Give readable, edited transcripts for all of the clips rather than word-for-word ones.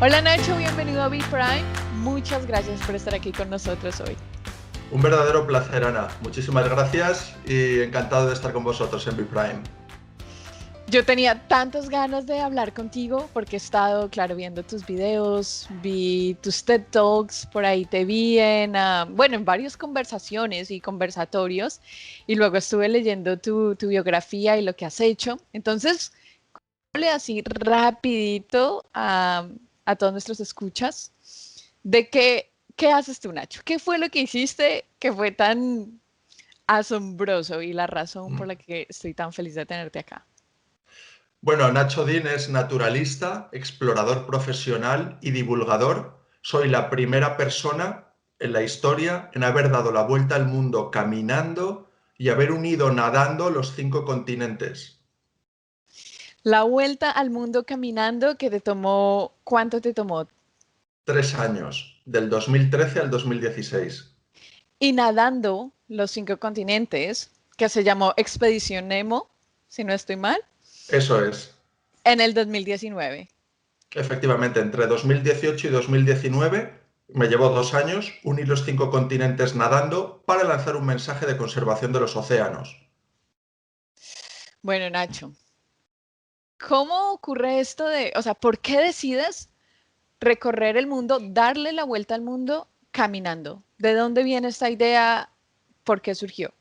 Hola Nacho, bienvenido a B-Prime. Muchas gracias por estar aquí con nosotros hoy. Un verdadero placer, Ana. Muchísimas gracias y encantado de estar con vosotros en B-Prime. Yo tenía tantas ganas de hablar contigo porque he estado, claro, viendo tus videos, vi tus TED Talks, por ahí te vi bueno, en varias conversaciones y conversatorios y luego estuve leyendo tu biografía y lo que has hecho. Entonces, hable así rapidito a todos nuestros escuchas de qué haces tú, Nacho. ¿Qué fue lo que hiciste que fue tan asombroso y la razón por la que estoy tan feliz de tenerte acá? Bueno, Nacho Dean es naturalista, explorador profesional y divulgador. Soy la primera persona en la historia en haber dado la vuelta al mundo caminando y haber unido nadando los 5 continentes. La vuelta al mundo caminando que te tomó, ¿cuánto te tomó? 3 años, del 2013 al 2016. Y nadando los 5 continentes, que se llamó Expedición Nemo, si no estoy mal, Eso es. en el 2019. Efectivamente, entre 2018 y 2019 me llevó 2 años unir los 5 continentes nadando para lanzar un mensaje de conservación de los océanos. Bueno, Nacho, ¿cómo ocurre esto o sea, por qué decides recorrer el mundo, darle la vuelta al mundo caminando? ¿De dónde viene esta idea? ¿Por qué surgió?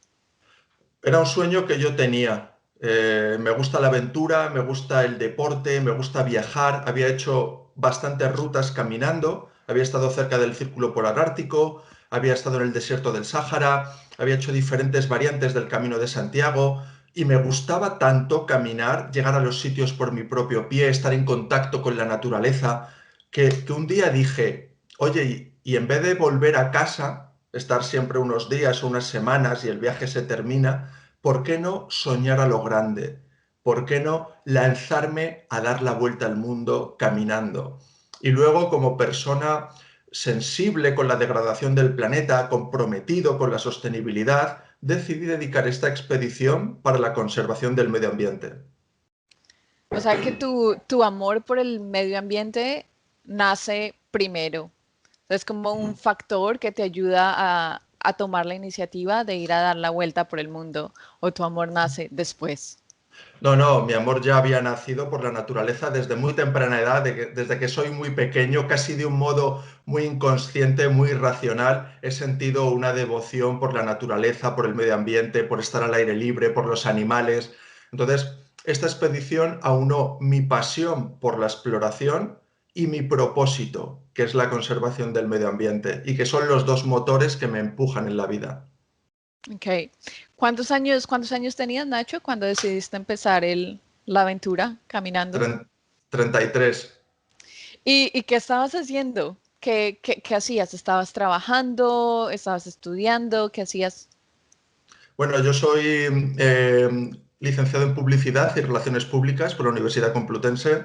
Era un sueño que yo tenía. Me gusta la aventura, me gusta el deporte, me gusta viajar. Había hecho bastantes rutas caminando, había estado cerca del Círculo Polar Ártico, había estado en el desierto del Sáhara, había hecho diferentes variantes del Camino de Santiago y me gustaba tanto caminar, llegar a los sitios por mi propio pie, estar en contacto con la naturaleza, que un día dije, oye, y en vez de volver a casa, estar siempre unos días o unas semanas y el viaje se termina, ¿por qué no soñar a lo grande? ¿Por qué no lanzarme a dar la vuelta al mundo caminando? Y luego, como persona sensible con la degradación del planeta, comprometido con la sostenibilidad, decidí dedicar esta expedición para la conservación del medio ambiente. O sea que tu amor por el medio ambiente nace primero. Es como un factor que te ayuda a tomar la iniciativa de ir a dar la vuelta por el mundo, o tu amor nace después. No, no, mi amor ya había nacido por la naturaleza desde muy temprana edad, desde que soy muy pequeño, casi de un modo muy inconsciente, muy racional, he sentido una devoción por la naturaleza, por el medio ambiente, por estar al aire libre, por los animales. Entonces, esta expedición aunó mi pasión por la exploración y mi propósito, que es la conservación del medio ambiente, y que son los dos motores que me empujan en la vida. Ok. ¿Cuántos años tenías, Nacho, cuando decidiste empezar la aventura caminando? 33. ¿Y qué estabas haciendo? ¿Qué hacías? ¿Estabas trabajando? ¿Estabas estudiando? ¿Qué hacías? Bueno, yo soy licenciado en Publicidad y Relaciones Públicas por la Universidad Complutense.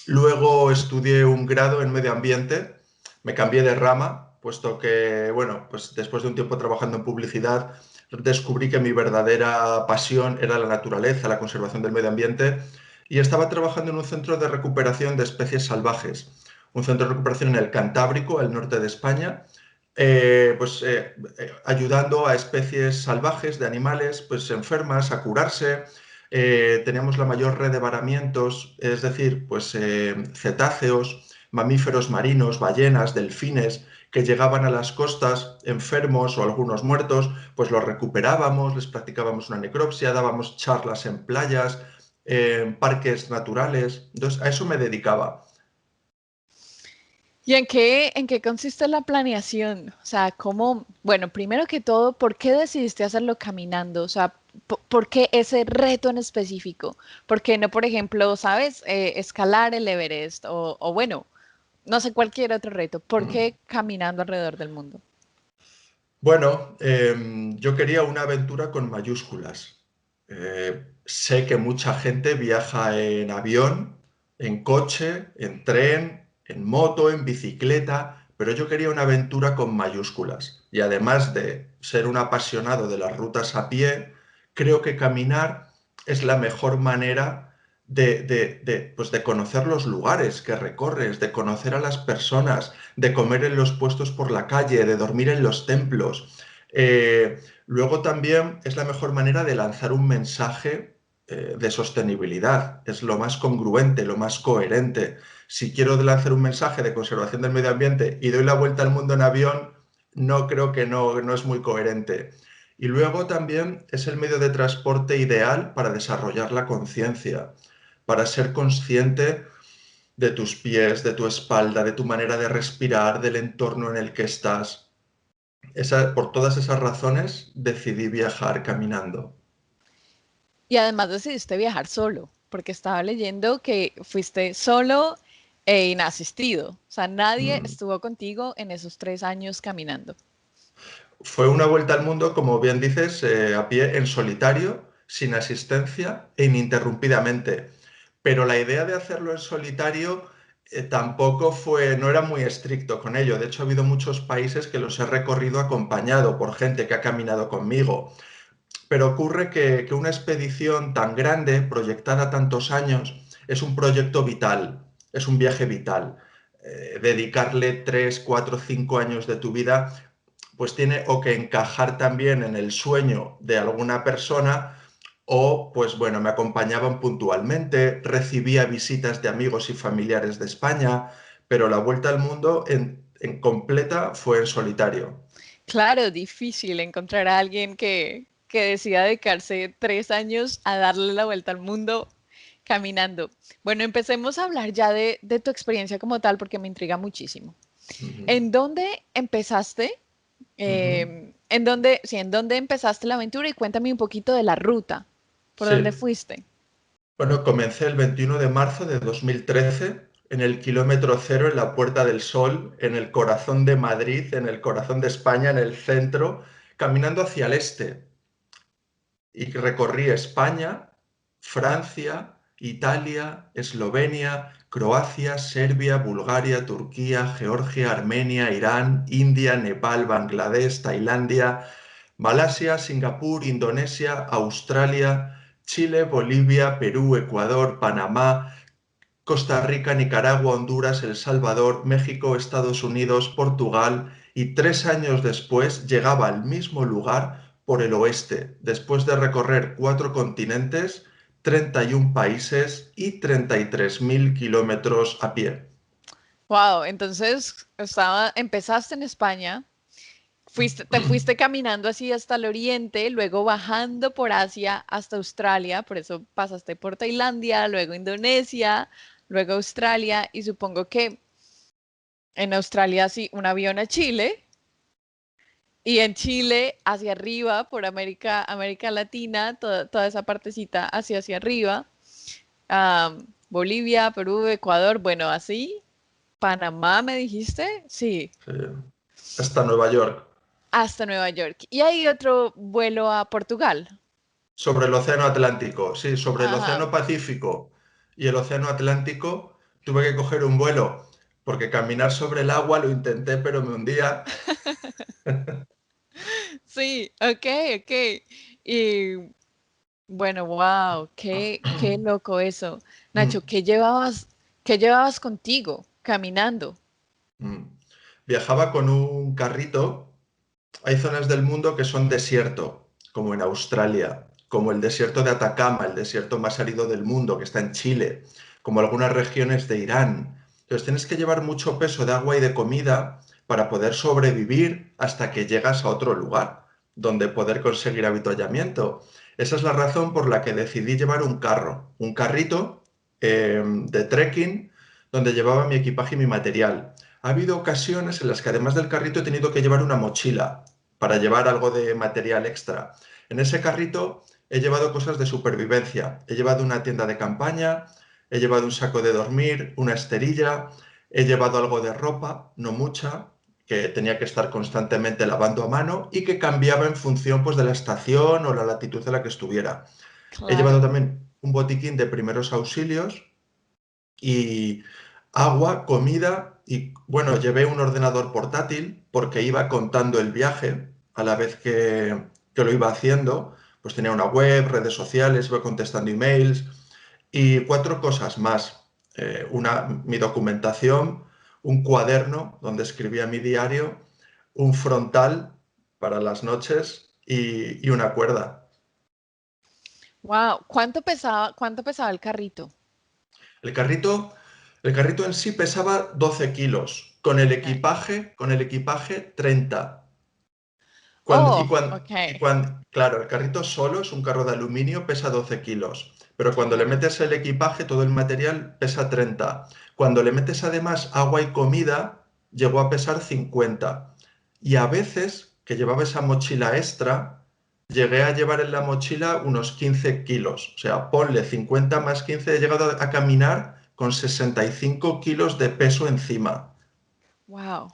Luego estudié un grado en Medio Ambiente. Me cambié de rama, puesto que, bueno, pues después de un tiempo trabajando en publicidad, descubrí que mi verdadera pasión era la naturaleza, la conservación del medio ambiente, y estaba trabajando en un centro de recuperación de especies salvajes, un centro de recuperación en el Cantábrico, al norte de España, ayudando a especies salvajes de animales pues, enfermas a curarse. Teníamos la mayor red de varamientos, es decir, cetáceos, mamíferos marinos, ballenas, delfines, que llegaban a las costas enfermos o algunos muertos, pues los recuperábamos, les practicábamos una necropsia, dábamos charlas en playas, en parques naturales. Entonces, a eso me dedicaba. ¿Y en qué consiste la planeación? O sea, bueno, primero que todo, ¿por qué decidiste hacerlo caminando? O sea, ¿por qué ese reto en específico? ¿Por qué no, por ejemplo, sabes, escalar el Everest o bueno, no sé, cualquier otro reto? ¿Por qué caminando alrededor del mundo? Bueno, yo quería una aventura con mayúsculas. Sé que mucha gente viaja en avión, en coche, en tren, en moto, en bicicleta, pero yo quería una aventura con mayúsculas. Y además de ser un apasionado de las rutas a pie, creo que caminar es la mejor manera pues de conocer los lugares que recorres, de conocer a las personas, de comer en los puestos por la calle, de dormir en los templos. Luego también es la mejor manera de lanzar un mensaje de sostenibilidad. Es lo más congruente, lo más coherente. Si quiero lanzar un mensaje de conservación del medio ambiente y doy la vuelta al mundo en avión, no creo que no es muy coherente. Y luego también es el medio de transporte ideal para desarrollar la conciencia, para ser consciente de tus pies, de tu espalda, de tu manera de respirar, del entorno en el que estás. Por todas esas razones decidí viajar caminando. Y además decidiste viajar solo, porque estaba leyendo que fuiste solo e inasistido. O sea, nadie Mm. estuvo contigo en esos 3 años caminando. Fue una vuelta al mundo, como bien dices, a pie en solitario, sin asistencia e ininterrumpidamente. Pero la idea de hacerlo en solitario tampoco no era muy estricto con ello. De hecho, ha habido muchos países que los he recorrido acompañado por gente que ha caminado conmigo. Pero ocurre que una expedición tan grande, proyectada tantos años, es un proyecto vital, es un viaje vital. Dedicarle 3, 4, 5 años de tu vida, pues tiene o que encajar también en el sueño de alguna persona o, pues bueno, me acompañaban puntualmente, recibía visitas de amigos y familiares de España, pero la vuelta al mundo en completa fue en solitario. Claro, difícil encontrar a alguien que decida dedicarse 3 años a darle la vuelta al mundo caminando. Bueno, empecemos a hablar ya de tu experiencia como tal, porque me intriga muchísimo. Ujú, ¿En dónde empezaste? ujú. En dónde empezaste la aventura? Y cuéntame un poquito de la ruta. ¿Por dónde Sí. fuiste? Bueno, comencé el 21 de marzo de 2013 en el kilómetro cero en la Puerta del Sol, en el corazón de Madrid, en el corazón de España, en el centro, caminando hacia el este. Y recorrí España, Francia, Italia, Eslovenia, Croacia, Serbia, Bulgaria, Turquía, Georgia, Armenia, Irán, India, Nepal, Bangladesh, Tailandia, Malasia, Singapur, Indonesia, Australia, Chile, Bolivia, Perú, Ecuador, Panamá, Costa Rica, Nicaragua, Honduras, El Salvador, México, Estados Unidos, Portugal y 3 años después llegaba al mismo lugar por el oeste, después de recorrer 4 continentes, 31 países y 33.000 kilómetros a pie. Wow, entonces empezaste en España, te fuiste caminando así hasta el oriente, luego bajando por Asia hasta Australia, por eso pasaste por Tailandia, luego Indonesia, luego Australia, y supongo que en Australia sí, un avión a Chile, y en Chile hacia arriba, por América Latina, toda esa partecita hacia arriba, Bolivia, Perú, Ecuador, bueno, así, Panamá, ¿me dijiste? Sí, Hasta Nueva York. hasta Nueva York. Y hay otro vuelo a Portugal. Sobre el Océano Atlántico, sí, sobre el Ajá. Océano Pacífico y el Océano Atlántico tuve que coger un vuelo, porque caminar sobre el agua lo intenté, pero me hundía. Sí, ok, ok. Y bueno, wow, qué loco eso. Nacho, Mm, ¿qué llevabas contigo caminando? mm. Viajaba con un carrito. Hay zonas del mundo que son desierto, como en Australia, como el desierto de Atacama, el desierto más árido del mundo, que está en Chile, como algunas regiones de Irán. Entonces tienes que llevar mucho peso de agua y de comida para poder sobrevivir hasta que llegas a otro lugar donde poder conseguir avituallamiento. Esa es la razón por la que decidí llevar un carro, un carrito de trekking donde llevaba mi equipaje y mi material. Ha habido ocasiones en las que además del carrito he tenido que llevar una mochila para llevar algo de material extra. En ese carrito he llevado cosas de supervivencia. He llevado una tienda de campaña, he llevado un saco de dormir, una esterilla, he llevado algo de ropa, no mucha, que tenía que estar constantemente lavando a mano y que cambiaba en función pues, de la estación o la latitud en la que estuviera. He llevado Claro. también un botiquín de primeros auxilios y agua, comida y bueno, llevé un ordenador portátil porque iba contando el viaje a la vez que lo iba haciendo, pues tenía una web, redes sociales, iba contestando emails Y cuatro cosas más. Mi documentación, un cuaderno donde escribía mi diario, un frontal para las noches y una cuerda. Wow, cuánto pesaba el carrito? El carrito, el carrito en sí pesaba 12 kilos, Okay. con el equipaje 30. Oh, okay. Claro, el carrito solo es un carro de aluminio, pesa 12 kilos, pero cuando le Claro. metes el equipaje, todo el material pesa 30. Cuando le metes además agua y comida, llegó a pesar 50. Y a veces, que llevaba esa mochila extra, llegué a llevar en la mochila unos 15 kilos. O sea, ponle 50 más 15, he llegado a caminar con 65 kilos de peso encima. Wow.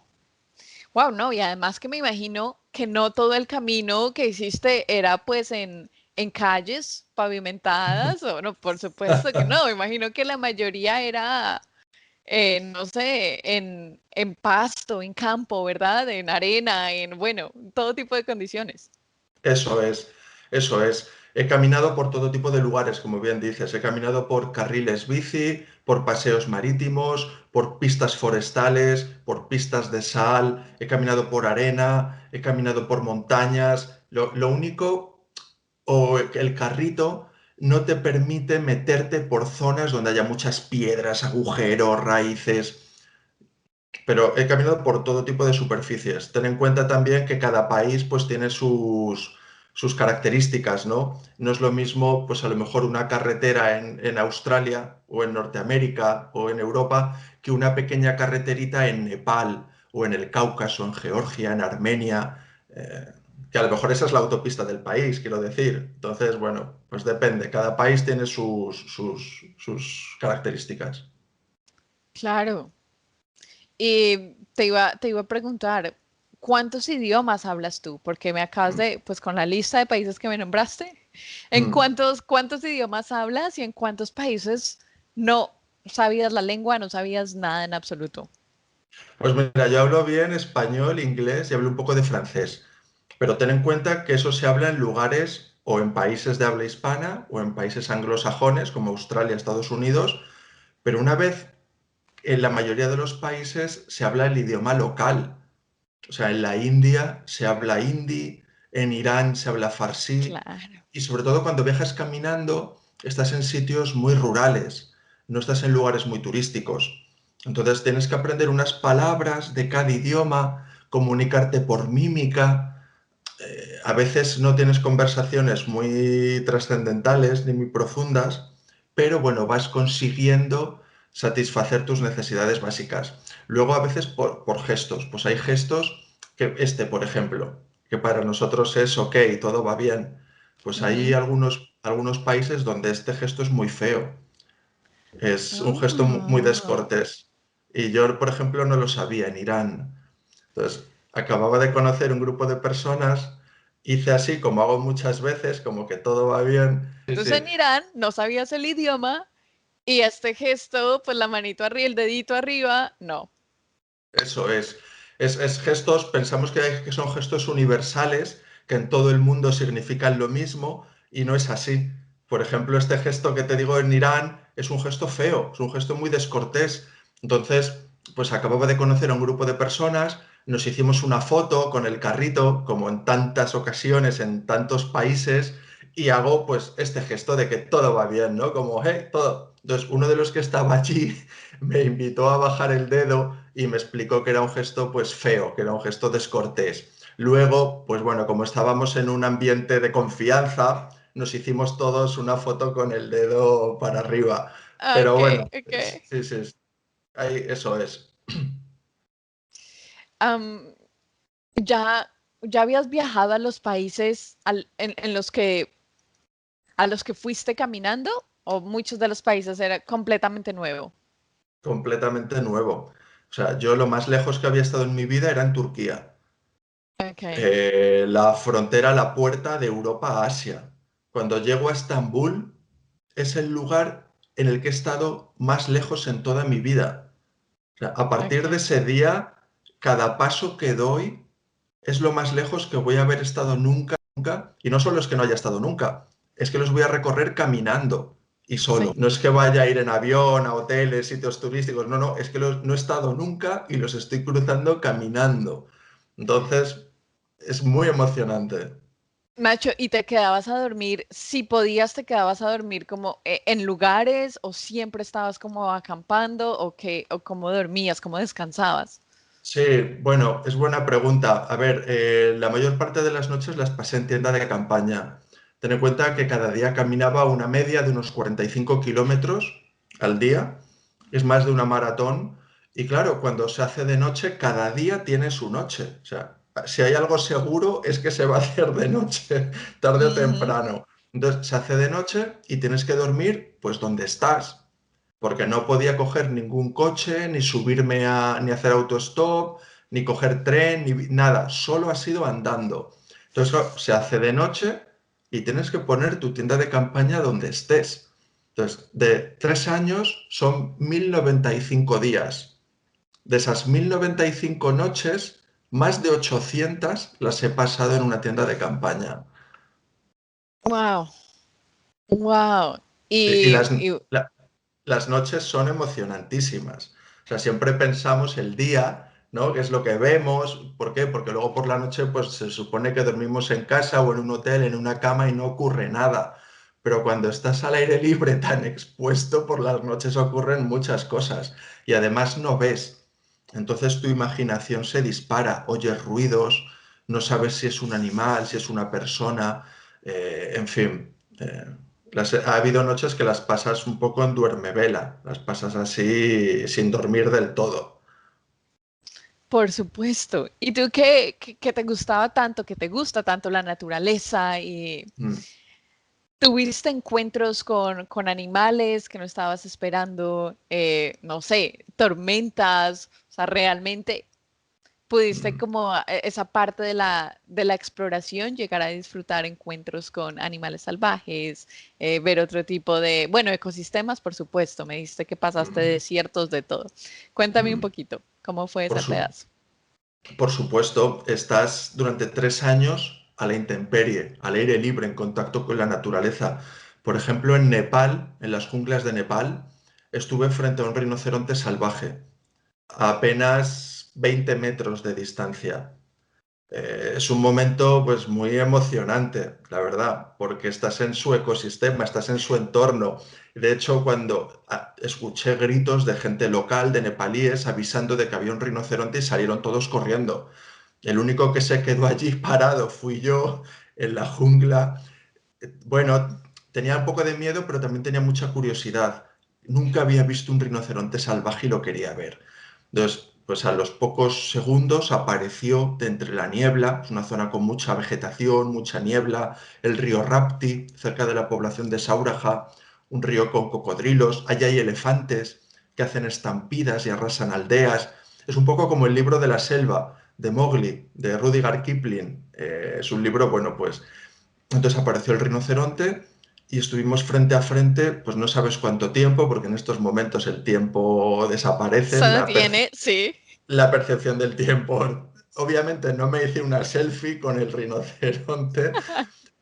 Wow, no, y además que me imagino que no todo el camino que hiciste era pues en calles pavimentadas, o no, por supuesto que no, me imagino que la mayoría era, no sé, en pasto, en campo, ¿verdad? En arena, en, bueno, todo tipo de condiciones. Eso es, eso es. He caminado por todo tipo de lugares, como bien dices. He caminado por carriles bici, por paseos marítimos, por pistas forestales, por pistas de sal, he caminado por arena, he caminado por montañas. Lo único, o el carrito no te permite meterte por zonas donde haya muchas piedras, agujeros, raíces. Pero he caminado por todo tipo de superficies. Ten en cuenta también que cada país pues tiene sus características, ¿no? No es lo mismo, pues a lo mejor una carretera en Australia o en Norteamérica o en Europa que una pequeña carreterita en Nepal o en el Cáucaso, en Georgia, en Armenia, que a lo mejor esa es la autopista del país, quiero decir. Entonces, bueno, pues depende. Cada país tiene sus características. Claro. Y te iba a preguntar, ¿cuántos idiomas hablas tú? Porque me acabas Mm. de, pues con la lista de países que me nombraste, ¿en Mm. cuántos idiomas hablas y en cuántos países no sabías la lengua, no sabías nada en absoluto? Pues mira, yo hablo bien español, inglés y hablo un poco de francés, pero ten en cuenta que eso se habla en lugares o en países de habla hispana o en países anglosajones como Australia, Estados Unidos, pero una vez en la mayoría de los países se habla el idioma local. O sea, en la India se habla hindi, en Irán se habla farsí Claro. y sobre todo cuando viajas caminando estás en sitios muy rurales, no estás en lugares muy turísticos. Entonces tienes que aprender unas palabras de cada idioma, comunicarte por mímica. A veces no tienes conversaciones muy trascendentales ni muy profundas, pero bueno, vas consiguiendo satisfacer tus necesidades básicas. Luego a veces por gestos, pues hay gestos que por ejemplo, que para nosotros es ok, todo va bien. Pues hay Ujú. algunos países donde este gesto es muy feo, es un gesto muy Ah. descortés. Y yo, por ejemplo, no lo sabía en Irán. Entonces, acababa de conocer un grupo de personas, hice así como hago muchas veces, como que todo va bien. Sí, Entonces sí, en Irán no sabías el idioma y este gesto, pues la manito arriba, el dedito arriba, no. eso es. Es gestos, pensamos que son gestos universales, que en todo el mundo significan lo mismo, y no es así. Por ejemplo, este gesto que te digo en Irán es un gesto feo, es un gesto muy descortés. Entonces, pues acababa de conocer a un grupo de personas, nos hicimos una foto con el carrito, como en tantas ocasiones, en tantos países, y hago pues este gesto de que todo va bien, ¿no? Como, hey, todo. Entonces, uno de los que estaba allí me invitó a bajar el dedo y me explicó que era un gesto pues feo, que era un gesto descortés. Luego, pues bueno, como estábamos en un ambiente de confianza, nos hicimos todos una foto con el dedo para arriba. Pero Ok, bueno, ok. sí, sí, eso es. Am, ¿ya, ya habías viajado a los países en a los que fuiste caminando o muchos de los países era completamente nuevo? Completamente nuevo. O sea, yo lo más lejos que había estado en mi vida era en Turquía. Ok, La frontera, la puerta de Europa a Asia. Cuando llego a Estambul, es el lugar en el que he estado más lejos en toda mi vida. O sea, a partir de ok. ese día, cada paso que doy es lo más lejos que voy a haber estado nunca, nunca. Y no solo es que no haya estado nunca, es que los voy a recorrer caminando. y solo. Sí. No es que vaya a ir en avión, a hoteles, sitios turísticos, no, no, es que no he estado nunca y los estoy cruzando caminando. Entonces, es muy emocionante. Nacho, ¿y te quedabas a dormir? Si podías, ¿te quedabas a dormir como en lugares o siempre estabas como acampando o qué, o cómo dormías, cómo descansabas? Sí, bueno, es buena pregunta. A ver, la mayor parte de las noches las pasé en tienda de campaña. Ten en cuenta que cada día caminaba una media de unos 45 kilómetros al día. Es más de una maratón. Y claro, cuando se hace de noche, cada día tiene su noche. O sea, si hay algo seguro es que se va a hacer de noche, tarde o Ujú. temprano. Entonces, se hace de noche y tienes que dormir pues donde estás porque no podía coger ningún coche, ni subirme ni hacer autostop, ni coger tren, ni nada, solo ha sido andando. Entonces, claro, se hace de noche y tienes que poner tu tienda de campaña donde estés. Entonces, de 3 años son 1095 días. De esas 1095 noches, más de 800 las he pasado en una tienda de campaña. Wow, wow. Y Y, y las noches son emocionantísimas. O sea, siempre pensamos el día, ¿no? ¿Qué es lo que vemos? ¿Por qué? Porque luego por la noche, pues se supone que dormimos en casa o en un hotel, en una cama y no ocurre nada. Pero cuando estás al aire libre tan expuesto, por las noches ocurren muchas cosas y además no ves. Entonces tu imaginación se dispara, oyes ruidos, no sabes si es un animal, si es una persona, en fin. Ha habido noches que las pasas un poco en duermevela, las pasas así sin dormir del todo. por supuesto. ¿Y tú qué te gustaba tanto, que te gusta tanto la naturaleza y Mm. tuviste encuentros con animales que no estabas esperando, no sé, tormentas, o sea, realmente pudiste Mm. como esa parte de la exploración, llegar a disfrutar encuentros con animales salvajes, ver otro tipo de, bueno, ecosistemas, por supuesto, me dijiste que pasaste Mm. desiertos de todo. Cuéntame un Mm. poquito, ¿cómo fue Por ese su- pedazo? por supuesto, estás durante 3 años a la intemperie, al aire libre, en contacto con la naturaleza. Por ejemplo, en Nepal, en las junglas de Nepal, estuve frente a un rinoceronte salvaje, a apenas 20 metros de distancia. Es un momento pues muy emocionante, la verdad, porque estás en su ecosistema, estás en su entorno. De hecho, cuando escuché gritos de gente local, de nepalíes, avisando de que había un rinoceronte y salieron todos corriendo. El único que se quedó allí parado fui yo en la jungla. Bueno, tenía un poco de miedo, pero también tenía mucha curiosidad. Nunca había visto un rinoceronte salvaje y lo quería ver. Entonces, pues a los pocos segundos apareció de entre la niebla, es una zona con mucha vegetación, mucha niebla, el río Rapti, cerca de la población de Sauraja, un río con cocodrilos, allá hay elefantes que hacen estampidas y arrasan aldeas. Es un poco como el libro de la selva de Mowgli, de Rudyard Kipling. Es un libro, bueno, pues entonces apareció el rinoceronte y estuvimos frente a frente, pues no sabes cuánto tiempo, porque en estos momentos el tiempo desaparece, Se detiene, sí. la percepción del tiempo. Obviamente no me hice una selfie con el rinoceronte,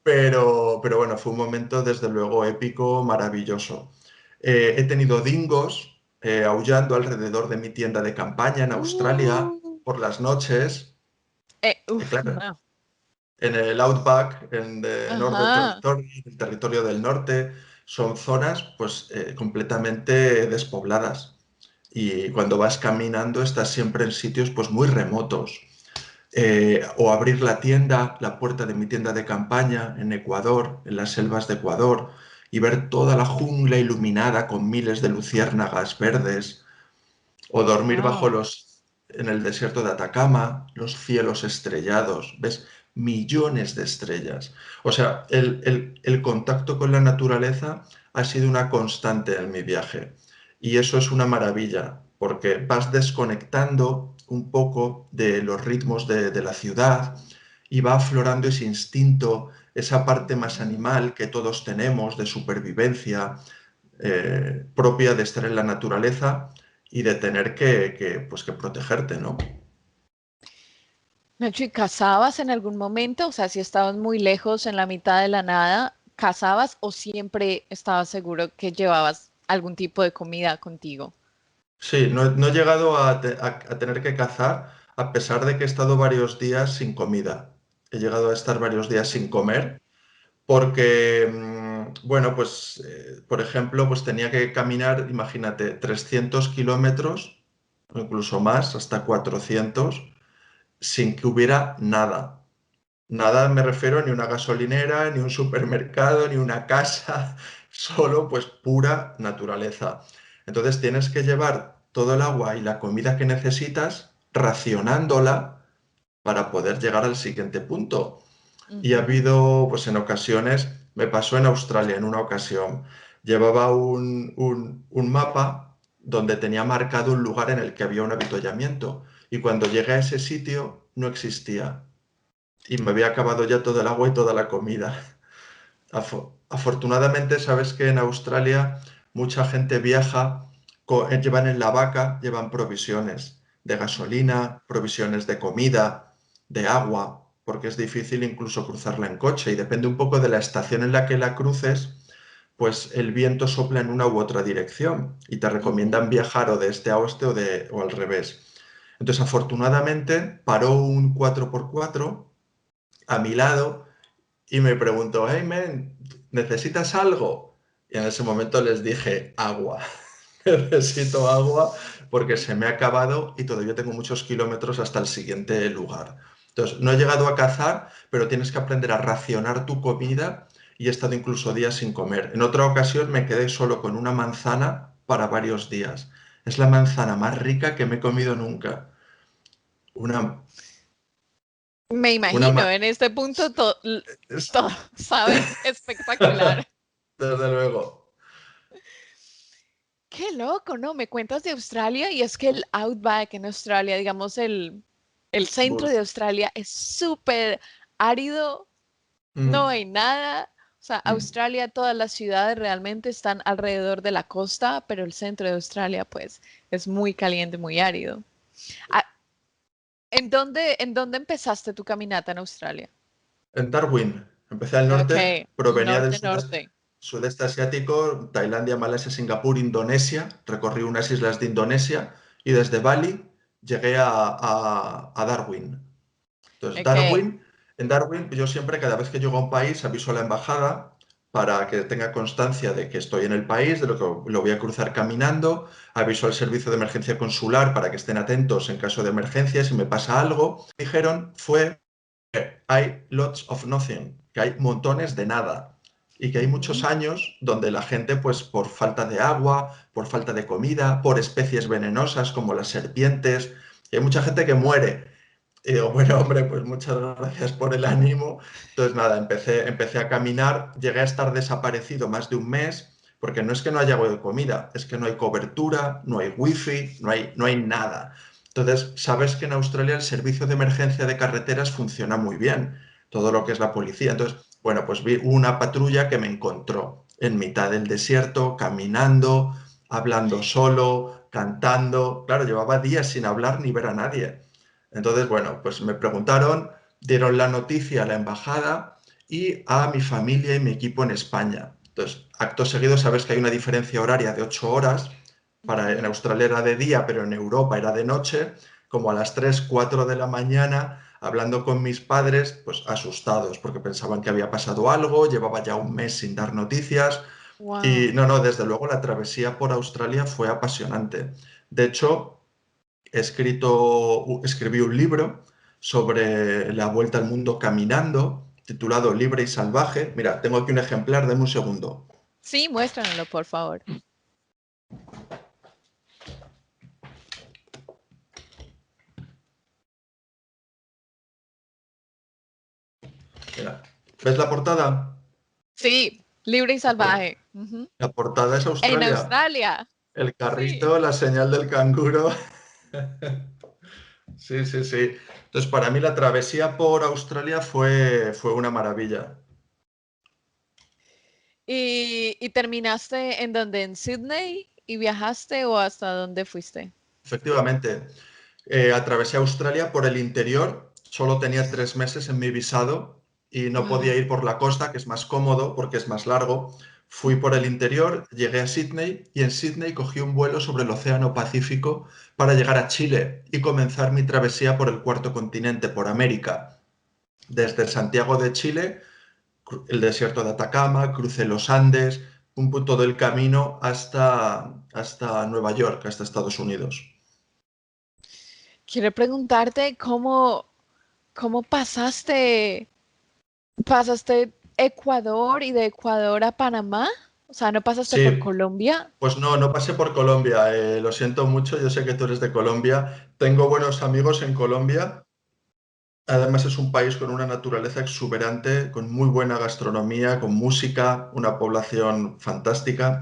pero bueno, fue un momento desde luego épico, maravilloso. He tenido dingos aullando alrededor de mi tienda de campaña en Australia Uh, por las noches. Claro, no. en el Outback, en Northern Ajá. Territory, el territorio del norte, son zonas pues completamente despobladas. Y cuando vas caminando estás siempre en sitios pues muy remotos. O abrir la tienda, la puerta de mi tienda de campaña en Ecuador, en las selvas de Ecuador, y ver toda la jungla iluminada con miles de luciérnagas verdes, o dormir Wow. en el desierto de Atacama, los cielos estrellados, ves millones de estrellas. O sea, el contacto con la naturaleza ha sido una constante en mi viaje. Y eso es una maravilla, porque vas desconectando un poco de los ritmos de la ciudad y va aflorando ese instinto, esa parte más animal que todos tenemos de supervivencia, propia de estar en la naturaleza y de tener pues, que protegerte, ¿no? Nacho, ¿y cazabas en algún momento? O sea, si estabas muy lejos en la mitad de la nada, cazabas o siempre estabas seguro que llevabas algún tipo de comida contigo? Sí, no he llegado a tener que cazar a pesar de que he estado varios días sin comida. He llegado a estar varios días sin comer porque, bueno, pues, por ejemplo, pues tenía que caminar, imagínate, 300 kilómetros o incluso más, hasta 400, sin que hubiera nada. Nada me refiero ni una gasolinera, ni un supermercado, ni una casa, solo pues pura naturaleza. Entonces tienes que llevar todo el agua y la comida que necesitas, racionándola para poder llegar al siguiente punto. Y ha Ujú. habido, pues en ocasiones, me pasó en Australia en una ocasión, llevaba un mapa donde tenía marcado un lugar en el que había un avituallamiento y cuando llegué a ese sitio no existía y me había acabado ya todo el agua y toda la comida. Afortunadamente, sabes que en Australia mucha gente viaja, llevan en la vaca, llevan provisiones de gasolina, provisiones de comida, de agua, porque es difícil incluso cruzarla en coche y depende un poco de la estación en la que la cruces, pues el viento sopla en una u otra dirección y te Ujú. recomiendan viajar o de este a oeste o al revés. Entonces, afortunadamente, paró un 4x4 a mi lado y me preguntó, hey, men, ¿necesitas algo? Y en ese momento les dije, agua. Necesito agua porque se me ha acabado y todavía tengo muchos kilómetros hasta el siguiente lugar. Entonces, no he llegado a cazar, pero tienes que aprender a racionar tu comida y he estado incluso días sin comer. En otra ocasión me quedé solo con una manzana para varios días. Es la manzana más rica que me he comido nunca. Una, Me una imagino, ma- en este punto es- todo sabe espectacular. Desde luego. Qué loco, ¿no? Me cuentas de Australia y es que el outback en Australia, digamos el centro Buf. de Australia es súper árido, no Mm, hay nada. O sea, mm. Australia, todas las ciudades realmente están alrededor de la costa, pero el centro de Australia, pues, es muy caliente, muy árido. Ah, ¿en dónde empezaste tu caminata en Australia? En Darwin. Empecé al norte, Ok, provenía del norte, norte. sudeste asiático, Tailandia, Malasia, Singapur, Indonesia. Recorrí unas islas de Indonesia y desde Bali llegué a Darwin. Entonces, Ok. En Darwin, yo siempre, cada vez que llego a un país, aviso a la embajada para que tenga constancia de que estoy en el país, de lo que lo voy a cruzar caminando, aviso al servicio de emergencia consular para que estén atentos en caso de emergencia si me pasa algo. Dijeron fue hay lots of nothing, que hay montones de nada y que hay muchos Ujú. años donde la gente, pues por falta de agua, por falta de comida, por especies venenosas como las serpientes, y hay mucha gente que muere. Y digo, bueno, hombre, pues muchas gracias por el ánimo. Entonces, nada, empecé a caminar, llegué a estar desaparecido más de un mes, porque no es que no haya agua de comida, es que no hay cobertura, no hay wifi, no hay nada. Entonces, sabes que en Australia el servicio de emergencia de carreteras funciona muy bien, todo lo que es la policía. Entonces, bueno, pues vi una patrulla que me encontró en mitad del desierto, caminando, hablando solo, cantando. Claro, llevaba días sin hablar ni ver a nadie. Entonces, bueno, pues me preguntaron, dieron la noticia a la embajada y a mi familia y mi equipo en España. Entonces, acto seguido, sabes que hay una diferencia horaria de 8 horas. En Ujú. Australia era de día, pero en Europa era de noche, como a las 3, 4 de la mañana, hablando con mis padres, pues asustados, porque pensaban que había pasado algo, llevaba ya un mes sin dar noticias. Y Wow. no, no, desde luego la travesía por Australia fue apasionante. De hecho, escribí un libro sobre la vuelta al mundo caminando, titulado Libre y Salvaje. Mira, tengo aquí un ejemplar, dame un segundo. Sí, muéstranlo, por favor. Mira, ¿ves la portada? Sí, libre y La, por- salvaje. Ujú. la portada es En Australia. Australia. El Sí. carrito, la señal del canguro. Sí, sí, sí. Entonces, para mí la travesía por Australia fue una maravilla. ¿Y terminaste en donde? ¿En Sydney? ¿Y viajaste o hasta dónde fuiste? Efectivamente, atravesé Australia por el interior, solo tenía 3 meses en mi visado y no podía Wow. ir por la costa, que es más cómodo porque es más largo. Fui por el interior, llegué a Sydney y en Sydney cogí un vuelo sobre el Océano Pacífico para llegar a Chile y comenzar mi travesía por el cuarto continente, por América. Desde Santiago de Chile, el desierto de Atacama, crucé los Andes, un punto del camino hasta Nueva York, hasta Estados Unidos. Quiero preguntarte cómo pasaste Ecuador y de Ecuador a Panamá. O sea, ¿no pasaste por Sí, Colombia? pues no, no pasé por Colombia. Lo siento mucho, yo sé que tú eres de Colombia. Tengo buenos amigos en Colombia. Además es un país con una naturaleza exuberante, con muy buena gastronomía, con música, una población fantástica.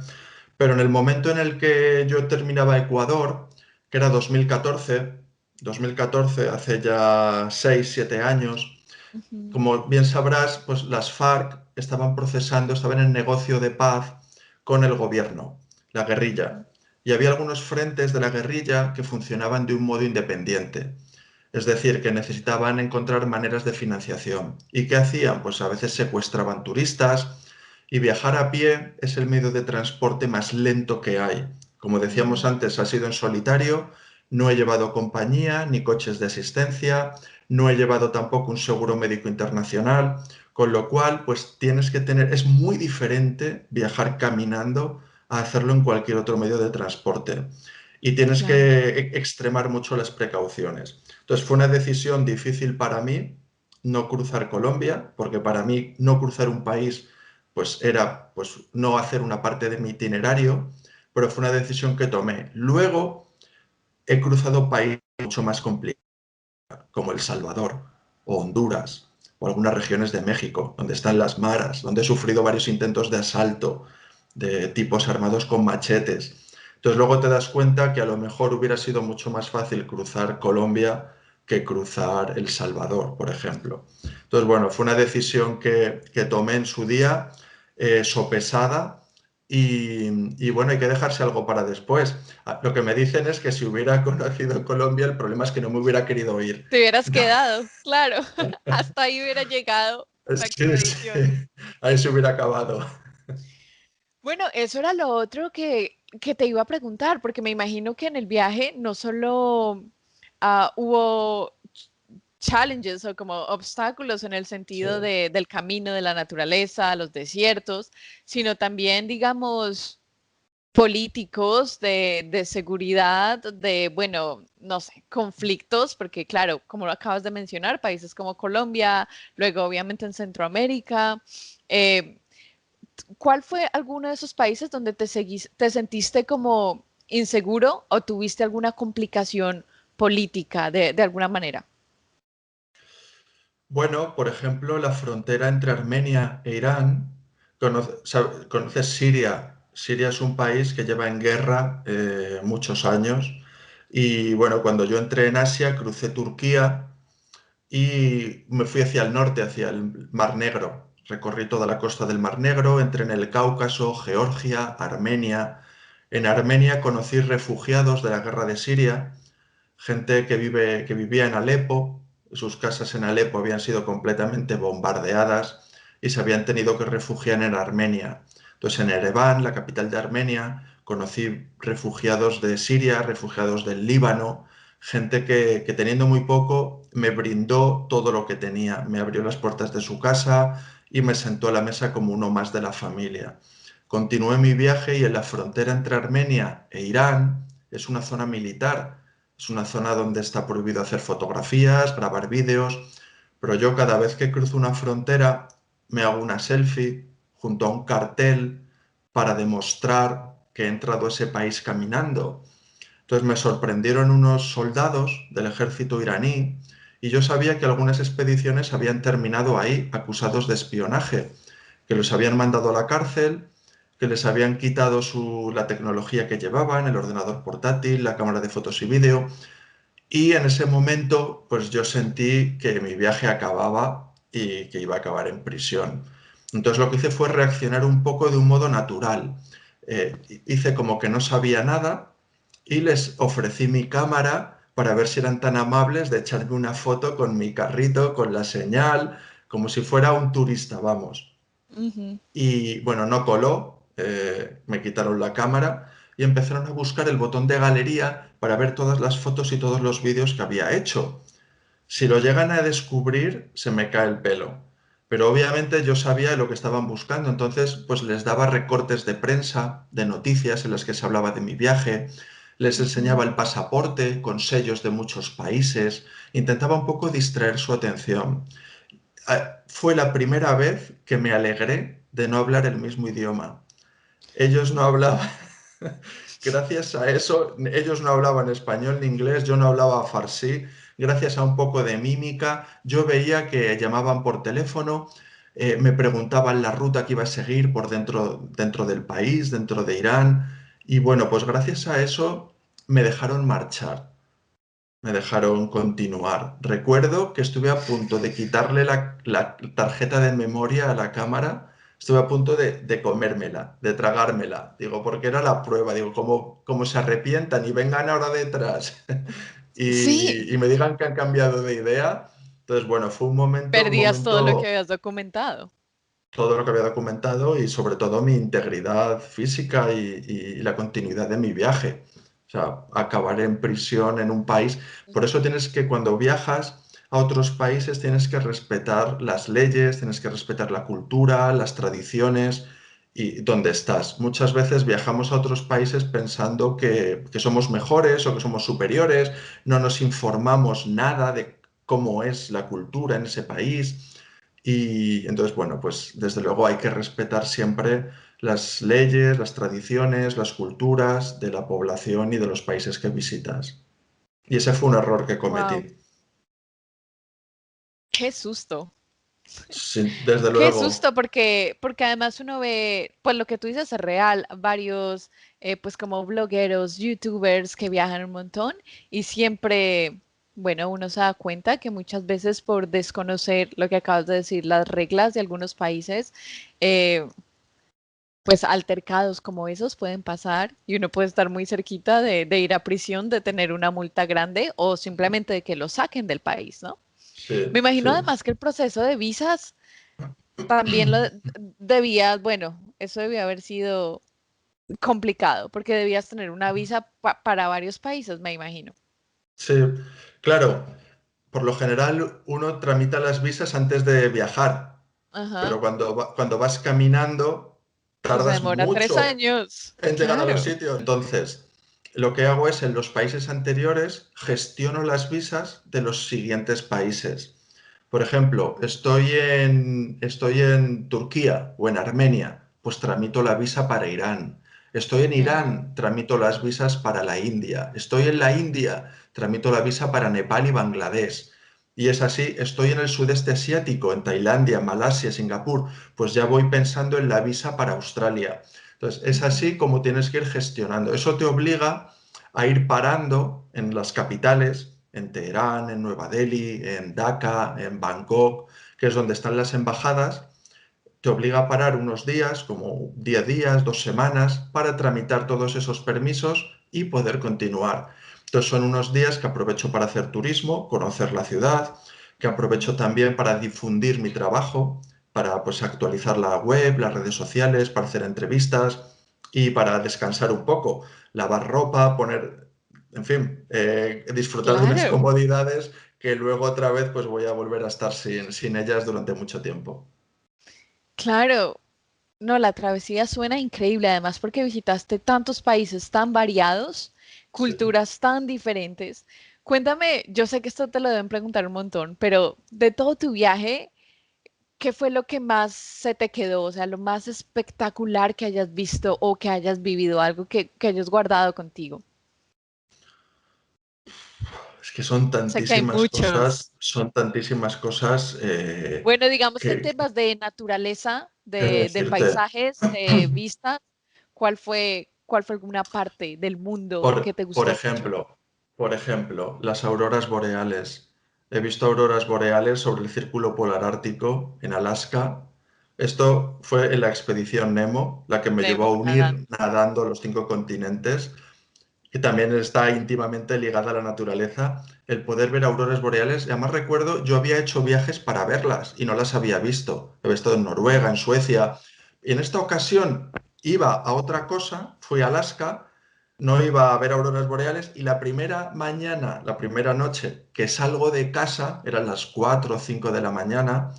Pero en el momento en el que yo terminaba Ecuador, que era 2014, hace ya 6 7 años, Ujú. como bien sabrás, pues las FARC estaban en negocio de paz con el gobierno, la guerrilla. Y había algunos frentes de la guerrilla que funcionaban de un modo independiente. Es decir, que necesitaban encontrar maneras de financiación. ¿Y qué hacían? Pues a veces secuestraban turistas y viajar a pie es el medio de transporte más lento que hay. Como decíamos Mm, antes, ha sido en solitario, no he llevado compañía ni coches de asistencia, no he llevado tampoco un seguro médico internacional, con lo cual, pues tienes que tener, es muy diferente viajar caminando a hacerlo en cualquier otro medio de transporte. Y tienes claro. que extremar mucho las precauciones. Entonces fue una decisión difícil para mí no cruzar Colombia, porque para mí no cruzar un país pues era pues no hacer una parte de mi itinerario, pero fue una decisión que tomé. Luego he cruzado países mucho más complicados, como El Salvador o Honduras o algunas regiones de México, donde están las maras, donde he sufrido varios intentos de asalto de tipos armados con machetes. Entonces luego te das cuenta que a lo mejor hubiera sido mucho más fácil cruzar Colombia que cruzar El Salvador, por ejemplo. Entonces, bueno, fue una decisión que tomé en su día, sopesada, y bueno, hay que dejarse algo para después. Lo que me dicen es que si hubiera conocido Colombia, el problema es que no me hubiera querido ir. Te hubieras quedado, claro. Hasta ahí hubiera llegado la Sí, sí, expedición. ahí se hubiera acabado. Bueno, eso era lo otro que te iba a preguntar, porque me imagino que en el viaje no solo hubo challenges o como obstáculos en el Sí. sentido del camino, de la naturaleza, los desiertos, sino también, digamos, políticos de seguridad, de, bueno, no sé, conflictos, porque claro, como lo acabas de mencionar, países como Colombia, luego obviamente en Centroamérica. eh, ¿Cuál fue alguno de esos países donde te sentiste como inseguro o tuviste alguna complicación política de alguna manera? Bueno, por ejemplo, la frontera entre Armenia e Irán. ¿Conoces Siria? Siria es un país que lleva en guerra muchos años. Y bueno, cuando yo entré en Asia, crucé Turquía y me fui hacia el norte, hacia el Mar Negro. Recorrí toda la costa del Mar Negro, entré en el Cáucaso, Georgia, Armenia. En Armenia conocí refugiados de la guerra de Siria, gente que vivía en Alepo. Sus casas en Alepo habían sido completamente bombardeadas y se habían tenido que refugiar en Armenia. Entonces, en Ereván, la capital de Armenia, conocí refugiados de Siria, refugiados del Líbano, gente que teniendo muy poco me brindó todo lo que tenía, me abrió las puertas de su casa y me sentó a la mesa como uno más de la familia. Continué mi viaje y en la frontera entre Armenia e Irán es una zona militar, es una zona donde está prohibido hacer fotografías, grabar vídeos, pero yo cada vez que cruzo una frontera me hago una selfie junto a un cartel para demostrar que he entrado a ese país caminando. Entonces me sorprendieron unos soldados del ejército iraní y yo sabía que algunas expediciones habían terminado ahí, acusados de espionaje, que los habían mandado a la cárcel, que les habían quitado la tecnología que llevaban, el ordenador portátil, la cámara de fotos y vídeo, y en ese momento, pues yo sentí que mi viaje acababa y que iba a acabar en prisión. Entonces lo que hice fue reaccionar un poco de un modo natural. Hice como que no sabía nada y les ofrecí mi cámara para ver si eran tan amables de echarme una foto con mi carrito, con la señal, como si fuera un turista, vamos. Ujú. Y bueno, no coló, me quitaron la cámara y empezaron a buscar el botón de galería para ver todas las fotos y todos los vídeos que había hecho. Si lo llegan a descubrir, se me cae el pelo. Pero obviamente yo sabía lo que estaban buscando, entonces pues les daba recortes de prensa, de noticias en las que se hablaba de mi viaje, les enseñaba Ujú. el pasaporte con sellos de muchos países, intentaba un poco distraer su atención. Fue la primera vez que me alegré de no hablar el mismo idioma. Ellos no hablaban, gracias a eso, ellos no hablaban español ni inglés, yo no hablaba farsi, gracias a un poco de mímica, yo veía que llamaban por teléfono, me preguntaban la ruta que iba a seguir por dentro del país, dentro de Irán, y bueno, pues gracias a eso me dejaron marchar, me dejaron continuar. Recuerdo que estuve a punto de quitarle la tarjeta de memoria a la cámara. Estuve a punto de comérmela, de tragármela. Digo, porque era la prueba. Digo, como se arrepientan y vengan ahora detrás Sí, y me digan que han cambiado de idea. Entonces, bueno, fue un perdías todo lo que momento, habías documentado. todo lo que había documentado y sobre todo mi integridad física y la continuidad de mi viaje. O sea, acabar en prisión en un país. Por eso tienes que, cuando viajas a otros países, tienes que respetar las leyes, tienes que respetar la cultura, las tradiciones y dónde estás. Muchas veces viajamos a otros países pensando que somos mejores o que somos superiores, no nos informamos nada de cómo es la cultura en ese país. Y entonces, bueno, pues desde luego hay que respetar siempre las leyes, las tradiciones, las culturas de la población y de los países que visitas. Y ese fue un error que Wow, cometí. qué susto. Sí, desde Qué luego. susto, porque además uno ve, pues lo que tú dices es real, varios, pues como blogueros, youtubers que viajan un montón y siempre, bueno, uno se da cuenta que muchas veces por desconocer lo que acabas de decir, las reglas de algunos países, eh, pues altercados como esos pueden pasar y uno puede estar muy cerquita de ir a prisión, de tener una multa grande o simplemente de que lo saquen del país, ¿no? Me Sí, imagino sí. además que el proceso de visas también lo debías, bueno, eso debía haber sido complicado porque debías tener una visa para varios países, me imagino. Sí, claro. Por lo general uno tramita las visas antes de viajar, Ajá. pero cuando vas caminando Pues se tardas demora tres mucho años. en llegar a los Claro. sitios. Entonces, lo que hago es en los países anteriores gestiono las visas de los siguientes países. Por ejemplo, estoy en Turquía o en Armenia, pues tramito la visa para Irán. Estoy en Ujú. Irán, tramito las visas para la India. Estoy en la India, tramito la visa para Nepal y Bangladesh. Y es así, estoy en el sudeste asiático, en Tailandia, Malasia, Singapur, pues ya voy pensando en la visa para Australia. Entonces, es Ujú. así como tienes que ir gestionando. Eso te obliga a ir parando en las capitales, en Teherán, en Nueva Delhi, en Dhaka, en Bangkok, que es donde están las embajadas. Te obliga a parar unos días, como 10 días, 2 semanas, para tramitar todos esos permisos y poder continuar. Entonces son unos días que aprovecho para hacer turismo, conocer la ciudad, que aprovecho también para difundir mi trabajo, para pues actualizar la web, las redes sociales, para hacer entrevistas y para descansar un poco, lavar ropa, poner, en fin, disfrutar de unas Claro, comodidades que luego otra vez pues voy a volver a estar sin ellas durante mucho tiempo. claro. No, la travesía suena increíble, además porque visitaste tantos países tan variados, Sí. culturas tan diferentes. Cuéntame, yo sé que esto te lo deben preguntar un montón, pero de todo tu viaje, ¿qué fue lo que más se te quedó? O sea, lo más espectacular que hayas visto o que hayas vivido, algo que hayas guardado contigo. Es que Sé que hay muchos. son tantísimas cosas Bueno, digamos que en que, temas de naturaleza, que de decirte. paisajes, de vistas, cuál fue alguna parte del mundo que te Por gustó mucho? ejemplo, las auroras boreales. He visto auroras boreales sobre el Círculo Polar Ártico en Alaska. Esto fue en la expedición Nemo, la que me llevó a Nemo, unir nadando. nadando a los 5 continentes. que también está íntimamente ligada a la naturaleza, el poder ver auroras boreales. Y además recuerdo, yo había hecho viajes para verlas y no las había visto. Había estado en Noruega, en Suecia. Y en esta ocasión iba a otra cosa, fui a Alaska, no iba a ver auroras boreales y la primera mañana, la primera noche que salgo de casa, eran las 4 o 5 de la mañana,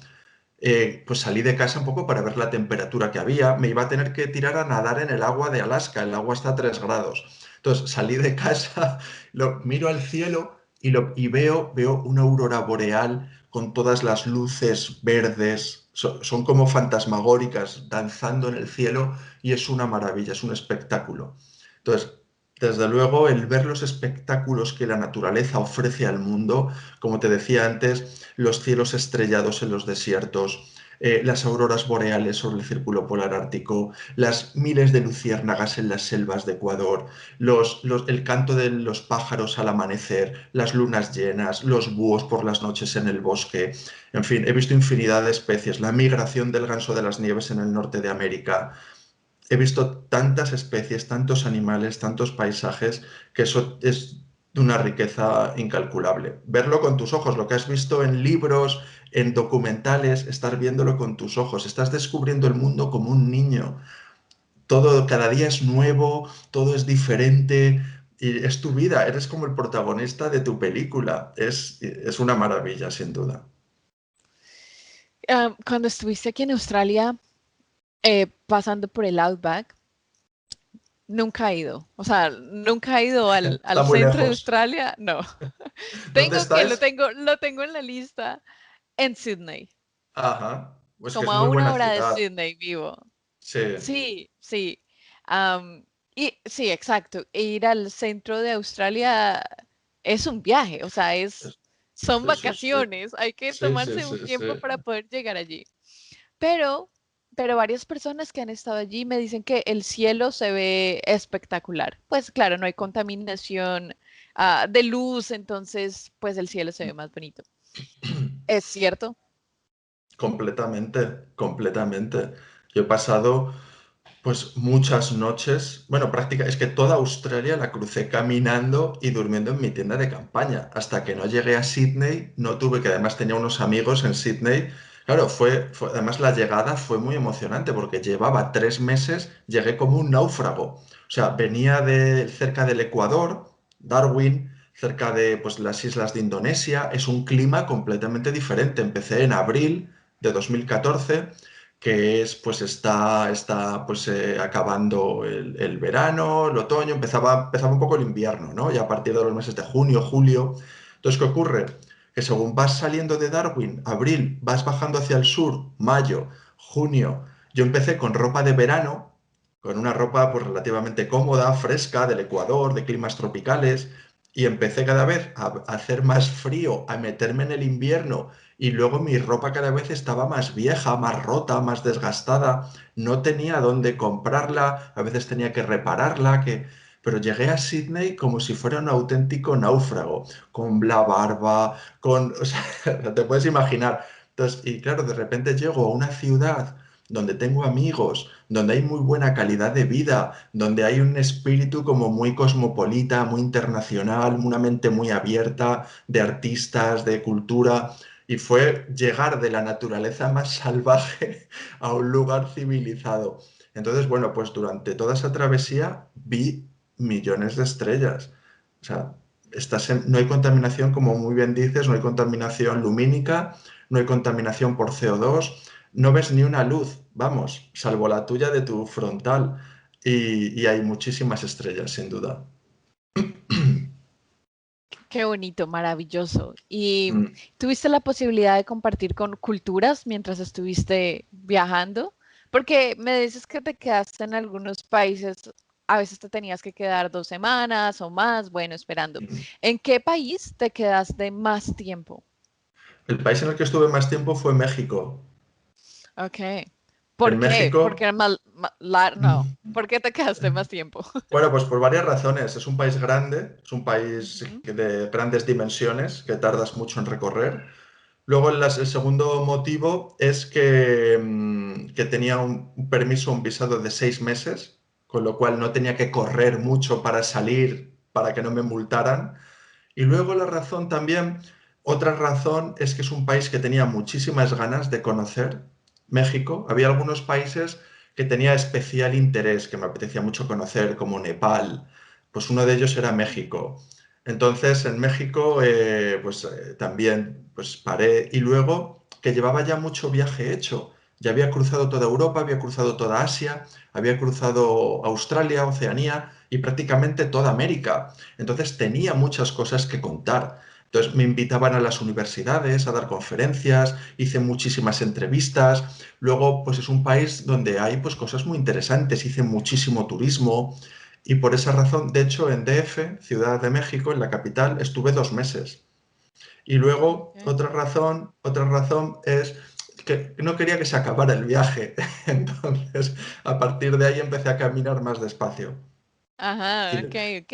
pues salí de casa un poco para ver la temperatura que había. Me iba a tener que tirar a nadar en el agua de Alaska, el agua está a 3 grados. Entonces salí de casa, miro al cielo y veo una aurora boreal con todas las luces verdes, son como fantasmagóricas danzando en el cielo y es una maravilla, es un espectáculo. Entonces, desde luego, el ver los espectáculos que la naturaleza ofrece al mundo, como te decía antes, los cielos estrellados en los desiertos, las auroras boreales sobre el círculo polar ártico, las miles de luciérnagas en las selvas de Ecuador, el canto de los pájaros al amanecer, las lunas llenas, los búhos por las noches en el bosque, en fin, he visto infinidad de especies, la migración del ganso de las nieves en el norte de América. He visto tantas especies, tantos animales, tantos paisajes, que eso es de una riqueza incalculable. Verlo con tus ojos, lo que has visto en libros, en documentales, estar viéndolo con tus ojos, estás descubriendo el mundo como un niño. Todo, cada día es nuevo, todo es diferente y es tu vida, eres como el protagonista de tu película. Es una maravilla, sin duda. Cuando estuviste aquí en Australia, pasando por el Outback, nunca he ido. O sea, nunca he ido Está al muy centro de lejos. Australia. No. ¿Dónde estáis? Lo tengo en la lista en Sydney. Ajá, pues que Como es a muy una buena hora de ciudad. Sydney vivo. Sí. Sí, sí. Y sí, exacto. Ir al centro de Australia es un viaje, o sea, son Sí, sí, sí. vacaciones. Hay que Sí, sí, tomarse un sí, sí. tiempo para poder llegar allí. Pero, pero varias personas que han estado allí me dicen que el cielo se ve espectacular. Pues claro, no hay contaminación, de luz, entonces pues el cielo se ve más bonito. ¿Es cierto? Completamente, completamente. Yo he pasado pues muchas noches, bueno, práctica, es que toda Australia la crucé caminando y durmiendo en mi tienda de campaña. Hasta que no llegué a Sydney, no tuve, que además tenía unos amigos en Sydney. Claro, además la llegada fue muy emocionante porque llevaba 3 meses, llegué como un náufrago. O sea, venía de cerca del Ecuador, Darwin, cerca de pues, las islas de Indonesia. Es un clima completamente diferente. Empecé en abril de 2014, que es, pues está pues, acabando el verano, el otoño, empezaba un poco el invierno, ¿no? Y a partir de los meses de junio, julio. Entonces, ¿qué ocurre? Que según vas saliendo de Darwin, abril, vas bajando hacia el sur, mayo, junio. Yo empecé con ropa de verano, con una ropa pues, relativamente cómoda, fresca, del Ecuador, de climas tropicales, y empecé cada vez a hacer más frío, a meterme en el invierno y luego mi ropa cada vez estaba más vieja, más rota, más desgastada. No tenía dónde comprarla, a veces tenía que repararla, pero llegué a Sydney como si fuera un auténtico náufrago, con la barba, o sea, te puedes imaginar. Entonces, y claro, de repente llego a una ciudad donde tengo amigos, donde hay muy buena calidad de vida, donde hay un espíritu como muy cosmopolita, muy internacional, una mente muy abierta, de artistas, de cultura. Y fue llegar de la naturaleza más salvaje a un lugar civilizado. Entonces, bueno, pues durante toda esa travesía vi millones de estrellas. O sea, no hay contaminación, como muy bien dices, no hay contaminación lumínica, no hay contaminación por CO2, no ves ni una luz, vamos, salvo la tuya de tu frontal. Y hay muchísimas estrellas, sin duda. Qué bonito, maravilloso. ¿Y Mm. tuviste la posibilidad de compartir con culturas mientras estuviste viajando? Porque me dices que te quedaste en algunos países, a veces te tenías que quedar 2 semanas o más, bueno, esperando. ¿En qué país te quedaste más tiempo? El país en el que estuve más tiempo fue México. Ok. En ¿Por qué? Porque México, era no. ¿Por qué te quedaste más tiempo? bueno, pues por varias razones. Es un país grande, es un país Ujú. de grandes dimensiones que tardas mucho en recorrer. Luego, el segundo motivo es que tenía un permiso, un visado de 6 meses, con lo cual no tenía que correr mucho para salir para que no me multaran. Y luego la razón también, otra razón es que es un país que tenía muchísimas ganas de conocer, México. Había algunos países que tenía especial interés, que me apetecía mucho conocer, como Nepal. Pues uno de ellos era México. Entonces, en México, también pues paré. Y luego, que llevaba ya mucho viaje hecho. Ya había cruzado toda Europa, había cruzado toda Asia, había cruzado Australia, Oceanía y prácticamente toda América. Entonces tenía muchas cosas que contar. Entonces me invitaban a las universidades a dar conferencias, hice muchísimas entrevistas. Luego, pues es un país donde hay pues cosas muy interesantes, hice muchísimo turismo y por esa razón, de hecho, en DF, Ciudad de México, en la capital, estuve 2 meses. Y luego, Okay. otra razón es que no quería que se acabara el viaje. Entonces, a partir de ahí empecé a caminar más despacio. Ajá, Y, ok, ok.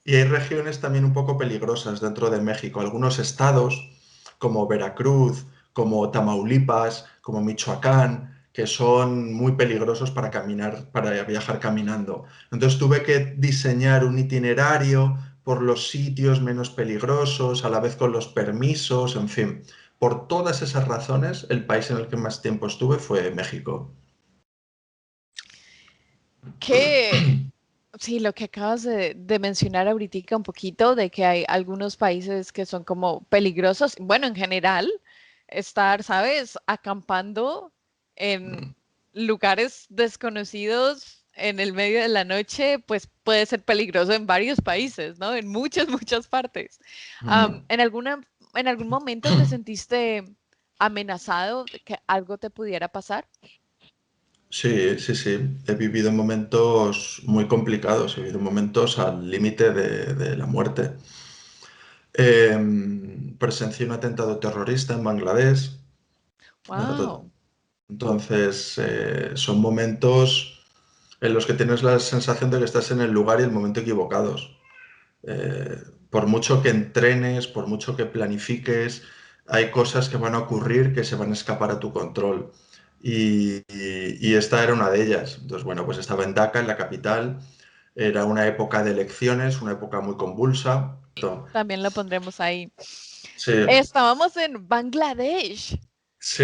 y hay regiones también un poco peligrosas dentro de México. Algunos estados, como Veracruz, como Tamaulipas, como Michoacán, que son muy peligrosos para caminar, para viajar caminando. Entonces tuve que diseñar un itinerario por los sitios menos peligrosos, a la vez con los permisos, en fin. Por todas esas razones, el país en el que más tiempo estuve fue México. Que sí, lo que acabas de mencionar ahorita un poquito, de que hay algunos países que son como peligrosos. Bueno, en general, estar, ¿sabes? Acampando en lugares desconocidos en el medio de la noche, pues puede ser peligroso en varios países, ¿no? En muchas, muchas partes. ¿En en algún momento te sentiste amenazado de que algo te pudiera pasar? Sí, sí, sí. He vivido momentos muy complicados, he vivido momentos al límite de la muerte. Presencié un atentado terrorista en Bangladesh. Wow, Entonces, son momentos en los que tienes la sensación de que estás en el lugar y el momento equivocados. Por mucho que entrenes, por mucho que planifiques, hay cosas que van a ocurrir que se van a escapar a tu control. Y esta era una de ellas. Entonces, bueno, pues estaba en Dhaka, en la capital. Era una época de elecciones, una época muy convulsa. también lo pondremos ahí. Sí, Estábamos en Bangladesh. sí.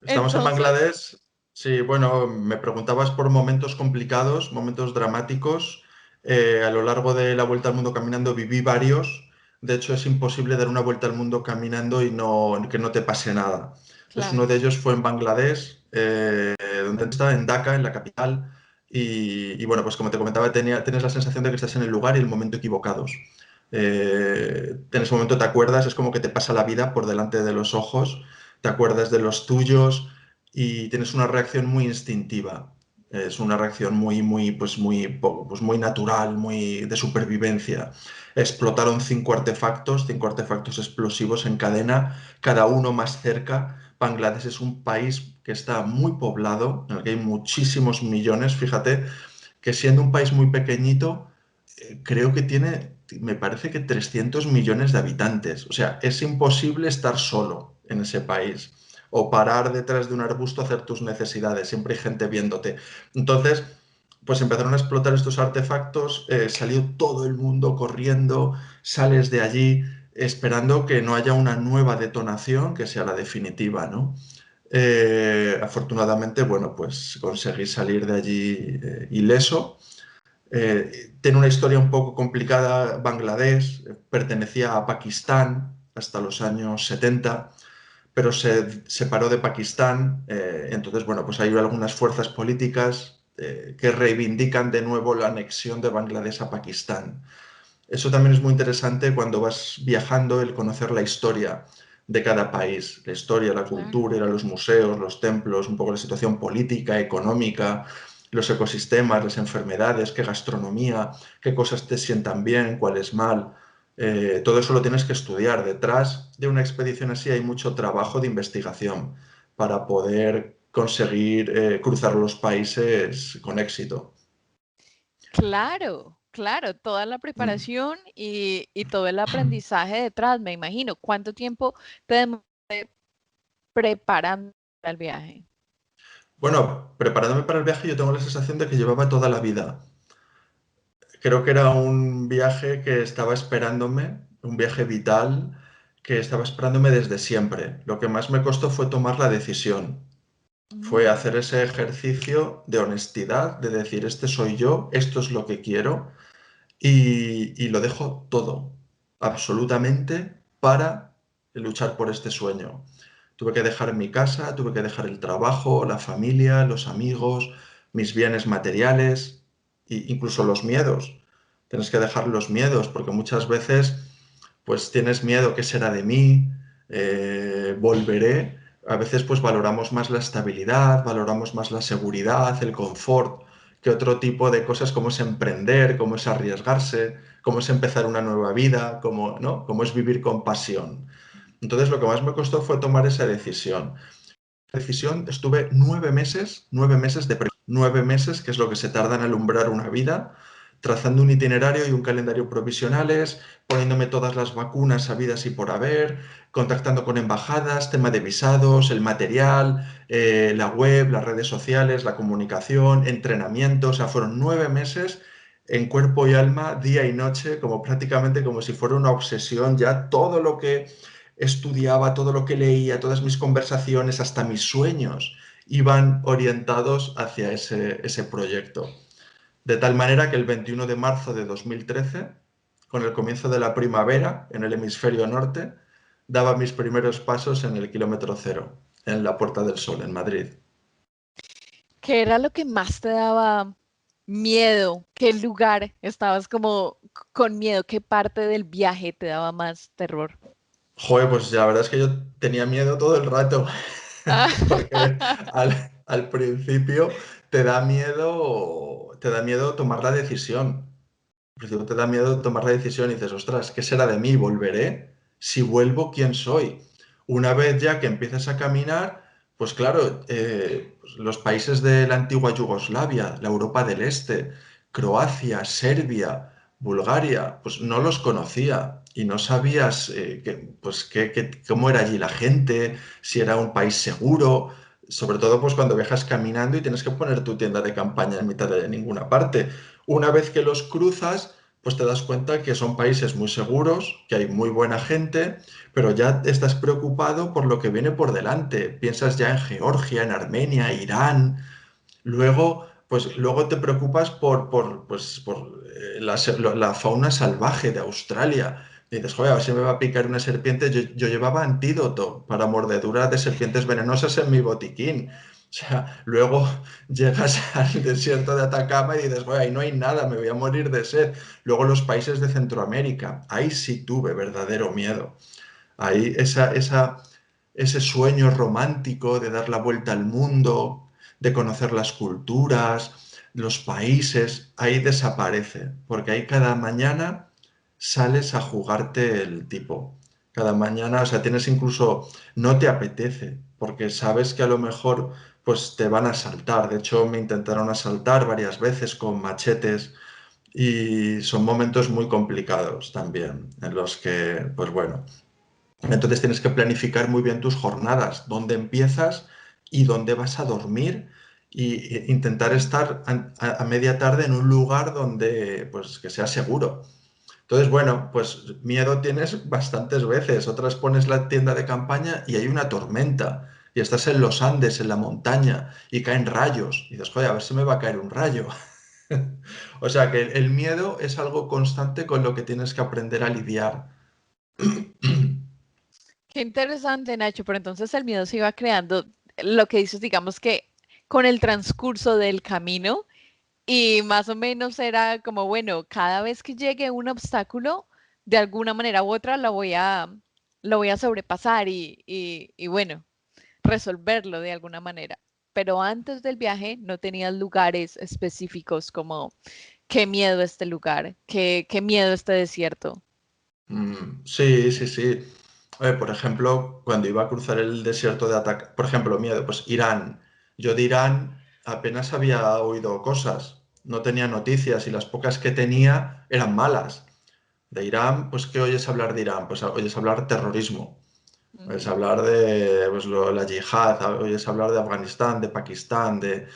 Estamos en Entonces, Bangladesh. Sí, bueno, me preguntabas por momentos complicados, momentos dramáticos. A lo largo de la vuelta al mundo caminando viví varios. De hecho, es imposible dar una vuelta al mundo caminando y que no te pase nada. Entonces, uno claro. de ellos fue en Bangladesh, donde está, en Dhaka, en la capital. Bueno, pues como te comentaba, tienes la sensación de que estás en el lugar y el momento equivocados. En ese momento te acuerdas, es como que te pasa la vida por delante de los ojos, te acuerdas de los tuyos y tienes una reacción muy instintiva. Es una reacción pues muy natural, muy de supervivencia. Explotaron cinco artefactos explosivos en cadena, cada uno más cerca. Bangladesh es un país que está muy poblado, en el que hay muchísimos millones. Fíjate que siendo un país muy pequeñito, creo que tiene, me parece que 300 millones de habitantes. O sea, es imposible estar solo en ese país o parar detrás de un arbusto a hacer tus necesidades. Siempre hay gente viéndote. Entonces, pues empezaron a explotar estos artefactos, salió todo el mundo corriendo, sales de allí esperando que no haya una nueva detonación que sea la definitiva, ¿no? Afortunadamente, bueno, pues conseguí salir de allí ileso. Tiene una historia un poco complicada. Bangladesh pertenecía a Pakistán hasta los años 70, pero se separó de Pakistán. Entonces, bueno, pues hay algunas fuerzas políticas que reivindican de nuevo la anexión de Bangladesh a Pakistán. Eso también es muy interesante cuando vas viajando, el conocer la historia de cada país, la historia, la Claro. cultura, ir a los museos, los templos, un poco la situación política, económica, los ecosistemas, las enfermedades, qué gastronomía, qué cosas te sientan bien, cuáles mal. Todo eso lo tienes que estudiar. Detrás de una expedición así hay mucho trabajo de investigación para poder conseguir cruzar los países con éxito. Claro, claro, toda la Mm. preparación y todo el aprendizaje detrás, me imagino. ¿Cuánto tiempo te demoraste preparando para el viaje? Bueno, preparándome para el viaje yo tengo la sensación de que llevaba toda la vida Creo que era un viaje que estaba esperándome, un viaje vital que estaba esperándome desde siempre. Lo que más me costó fue tomar la decisión. Fue Mm. hacer ese ejercicio de honestidad, de decir, este soy yo, esto es lo que quiero y lo dejo todo, absolutamente, para luchar por este sueño. Tuve que dejar mi casa, tuve que dejar el trabajo, la familia, los amigos, mis bienes materiales e incluso los miedos. Tienes que dejar los miedos porque muchas veces pues tienes miedo, ¿qué será de mí? ¿Volveré? A veces pues valoramos más la estabilidad, valoramos más la seguridad, el confort, que otro tipo de cosas como es emprender, como es arriesgarse, como es empezar una nueva vida, como, ¿no? Como es vivir con pasión. Entonces lo que más me costó fue tomar esa decisión. Decisión estuve 9 meses, 9 meses de 9 meses, que es lo que se tarda en alumbrar una vida, trazando un itinerario y un calendario provisionales, poniéndome todas las vacunas habidas y por haber, contactando con embajadas, tema de visados, el material, la web, las redes sociales, la comunicación, entrenamiento, o sea, fueron 9 meses en cuerpo y alma, día y noche, como prácticamente como si fuera una obsesión, ya todo lo que estudiaba, todo lo que leía, todas mis conversaciones, hasta mis sueños, iban orientados hacia ese proyecto. De tal manera que el 21 de marzo de 2013, con el comienzo de la primavera en el hemisferio norte, daba mis primeros pasos en el kilómetro cero, en la Puerta del Sol, en Madrid. ¿Qué era lo que más te daba miedo? ¿Qué lugar estabas como con miedo? ¿Qué parte del viaje te daba más terror? Joder, pues la verdad es que yo tenía miedo todo el rato, porque al principio te da miedo tomar la decisión. Al principio te da miedo tomar la decisión y dices, ostras, ¿qué será de mí? ¿Volveré? Si vuelvo, ¿quién soy? Una vez ya que empiezas a caminar, pues claro, pues los países de la antigua Yugoslavia, la Europa del Este, Croacia, Serbia, Bulgaria, pues no los conocía y no sabías pues, cómo era allí la gente, si era un país seguro, sobre todo pues cuando viajas caminando y tienes que poner tu tienda de campaña en mitad de ninguna parte. Una vez que los cruzas, pues te das cuenta que son países muy seguros, que hay muy buena gente, pero ya estás preocupado por lo que viene por delante. Piensas ya en Georgia, en Armenia, Irán. Luego te preocupas por la fauna salvaje de Australia. Y dices, joder, a ver si me va a picar una serpiente. Yo llevaba antídoto para mordedura de serpientes venenosas en mi botiquín. O sea, luego llegas al desierto de Atacama y dices, joder, ahí no hay nada, me voy a morir de sed. Luego los países de Centroamérica, ahí sí tuve verdadero miedo. Ahí ese sueño romántico de dar la vuelta al mundo, de conocer las culturas, los países, ahí desaparece, porque ahí cada mañana sales a jugarte el tipo. Cada mañana, o sea, tienes incluso, no te apetece, porque sabes que a lo mejor pues te van a asaltar. De hecho, me intentaron asaltar varias veces con machetes y son momentos muy complicados también, en los que, pues bueno, entonces tienes que planificar muy bien tus jornadas, dónde empiezas y dónde vas a dormir e intentar estar a media tarde en un lugar donde pues que sea seguro. Entonces, bueno, pues miedo tienes bastantes veces. Otras pones la tienda de campaña y hay una tormenta y estás en los Andes, en la montaña y caen rayos. Y dices, joder, a ver si me va a caer un rayo. O sea que el miedo es algo constante con lo que tienes que aprender a lidiar. Qué interesante, Nacho, pero entonces el miedo se iba creando, lo que dices, digamos que con el transcurso del camino y más o menos era como, bueno, cada vez que llegue un obstáculo, de alguna manera u otra lo voy a sobrepasar y bueno, resolverlo de alguna manera. Pero antes del viaje no tenías lugares específicos como qué miedo este lugar, qué miedo este desierto. Sí, sí, sí. Por ejemplo, cuando iba a cruzar el desierto de Atacama, por ejemplo, miedo, pues Irán. Yo de Irán apenas había oído cosas, no tenía noticias y las pocas que tenía eran malas. De Irán, pues ¿qué oyes hablar de Irán? Pues oyes hablar terrorismo, oyes Ujú. hablar de pues, la yihad, oyes hablar de Afganistán, de Pakistán, de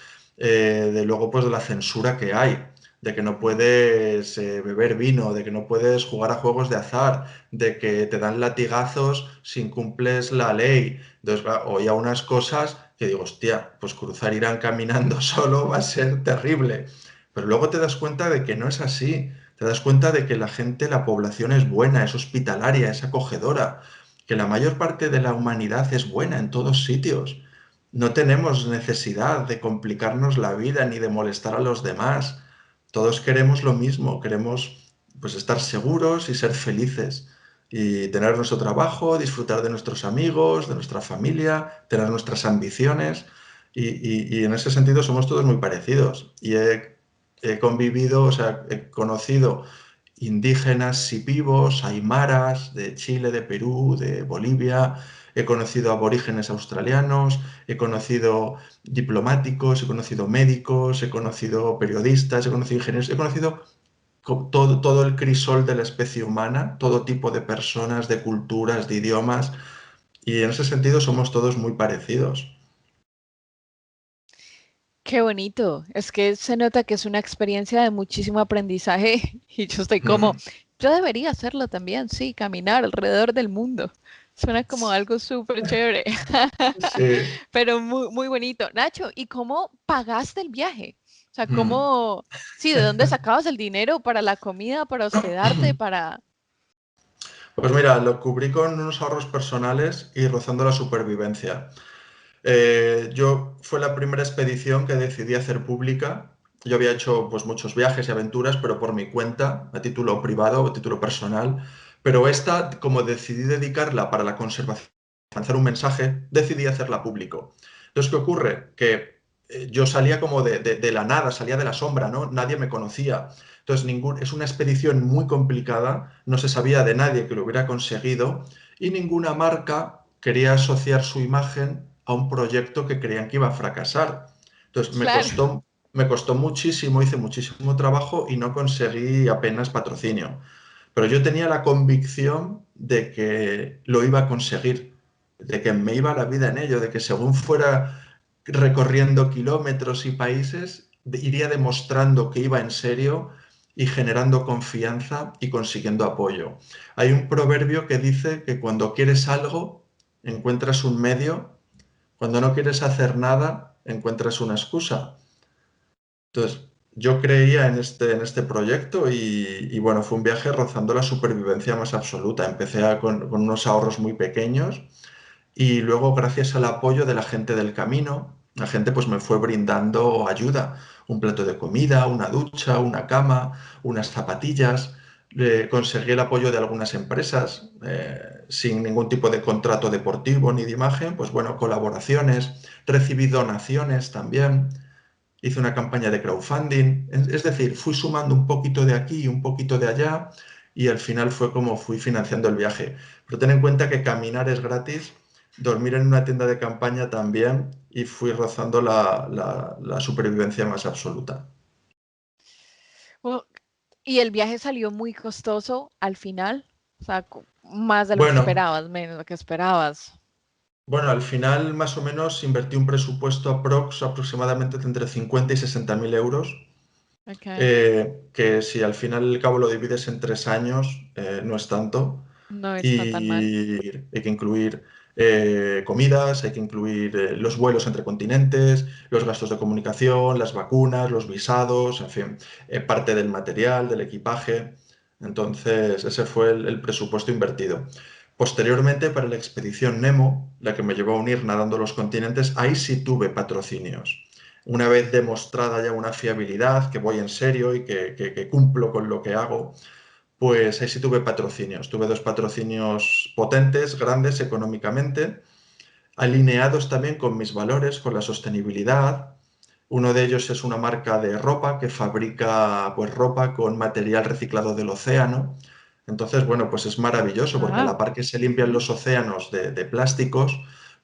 luego pues de la censura que hay. de que no puedes beber vino, de que no puedes jugar a juegos de azar, de que te dan latigazos si incumples la ley. Entonces, oía unas cosas que digo, hostia, pues cruzar Irán caminando solo va a ser terrible. Pero luego te das cuenta de que no es así. Te das cuenta de que la gente, la población es buena, es hospitalaria, es acogedora, que la mayor parte de la humanidad es buena en todos sitios. No tenemos necesidad de complicarnos la vida ni de molestar a los demás. Todos queremos lo mismo, queremos pues estar seguros y ser felices y tener nuestro trabajo, disfrutar de nuestros amigos, de nuestra familia, tener nuestras ambiciones y en ese sentido somos todos muy parecidos. Y he convivido, o sea, he conocido indígenas sipivos, aymaras de Chile, de Perú, de Bolivia, he conocido aborígenes australianos, he conocido diplomáticos, he conocido médicos, he conocido periodistas, he conocido ingenieros, he conocido todo el crisol de la especie humana, todo tipo de personas, de culturas, de idiomas, y en ese sentido somos todos muy parecidos. Qué bonito. Es que se nota que es una experiencia de muchísimo aprendizaje y yo estoy como, Mm. yo debería hacerlo también, sí, caminar alrededor del mundo. Suena como algo súper chévere, Sí. pero muy, muy bonito. Nacho, ¿y cómo pagaste el viaje? O sea, Mm. ¿cómo, sí, de dónde sacabas el dinero para la comida, para hospedarte, para... Pues mira, lo cubrí con unos ahorros personales y rozando la supervivencia. Fue la primera expedición que decidí hacer pública. Yo había hecho pues muchos viajes y aventuras, pero por mi cuenta, a título privado, a título personal. Pero esta, como decidí dedicarla para la conservación, lanzar un mensaje, decidí hacerla público. Entonces, ¿qué ocurre? Que yo salía como de la nada, salía de la sombra, ¿no? Nadie me conocía. Entonces, es una expedición muy complicada, no se sabía de nadie que lo hubiera conseguido y ninguna marca quería asociar su imagen a un proyecto que creían que iba a fracasar. Entonces Claro, me costó muchísimo, hice muchísimo trabajo y no conseguí apenas patrocinio. Pero yo tenía la convicción de que lo iba a conseguir, de que me iba la vida en ello, de que según fuera recorriendo kilómetros y países, iría demostrando que iba en serio y generando confianza y consiguiendo apoyo. Hay un proverbio que dice que cuando quieres algo, encuentras un medio, cuando no quieres hacer nada, encuentras una excusa. Entonces, yo creía en este proyecto y bueno, fue un viaje rozando la supervivencia más absoluta. Empecé con unos ahorros muy pequeños y luego, gracias al apoyo de la gente del camino, la gente pues me fue brindando ayuda, un plato de comida, una ducha, una cama, unas zapatillas. Conseguí el apoyo de algunas empresas sin ningún tipo de contrato deportivo ni de imagen, pues bueno, colaboraciones, recibí donaciones también, hice una campaña de crowdfunding, es decir, fui sumando un poquito de aquí y un poquito de allá y al final fue como fui financiando el viaje. Pero ten en cuenta que caminar es gratis, dormir en una tienda de campaña también y fui rozando la supervivencia más absoluta. oh, y el viaje salió muy costoso al final, o sea, más de lo que Bueno, esperabas, menos de lo que esperabas. bueno, al final más o menos invertí un presupuesto aproximadamente de entre 50 y 60 mil euros, Okay. que si al final y al cabo lo divides en 3 años, no es tanto. No está tan mal. Y hay que incluir comidas, hay que incluir los vuelos entre continentes, los gastos de comunicación, las vacunas, los visados, en fin, parte del material, del equipaje. Entonces, ese fue el presupuesto invertido. Posteriormente, para la expedición Nemo, la que me llevó a unir nadando los continentes, ahí sí tuve patrocinios. Una vez demostrada ya una fiabilidad, que voy en serio y que cumplo con lo que hago, pues ahí sí tuve patrocinios. Tuve 2 patrocinios potentes, grandes económicamente, alineados también con mis valores, con la sostenibilidad. Uno de ellos es una marca de ropa que fabrica pues, ropa con material reciclado del océano. Entonces, bueno, pues es maravilloso porque a la Ah, par que se limpian los océanos de plásticos,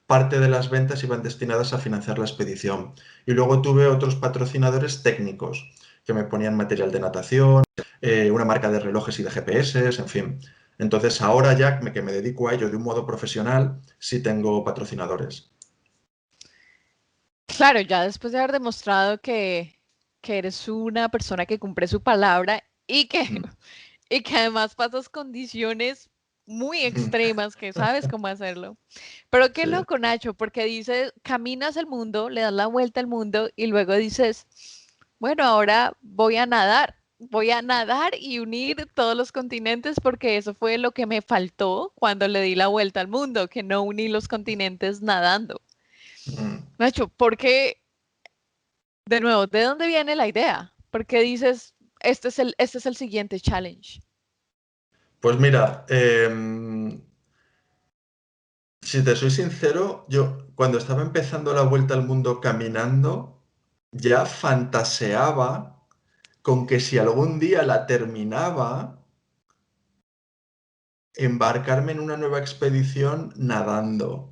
parte de las ventas iban destinadas a financiar la expedición. Y luego tuve otros patrocinadores técnicos que me ponían material de natación, una marca de relojes y de GPS, en fin. Entonces, ahora ya que me dedico a ello de un modo profesional, sí tengo patrocinadores. claro, ya después de haber demostrado que eres una persona que cumple su palabra y que, Mm. y que además pasas condiciones muy extremas, que sabes cómo hacerlo. Pero qué Sí. loco, Nacho, porque dices, caminas el mundo, le das la vuelta al mundo y luego dices, bueno, ahora voy a nadar. Voy a nadar y unir todos los continentes porque eso fue lo que me faltó cuando le di la vuelta al mundo, que no uní los continentes nadando. Mm. Nacho, ¿por qué, de nuevo, de dónde viene la idea? ¿Por qué dices, este es el siguiente challenge? Pues mira, si te soy sincero, yo cuando estaba empezando la vuelta al mundo caminando, ya fantaseaba con que si algún día la terminaba, embarcarme en una nueva expedición nadando.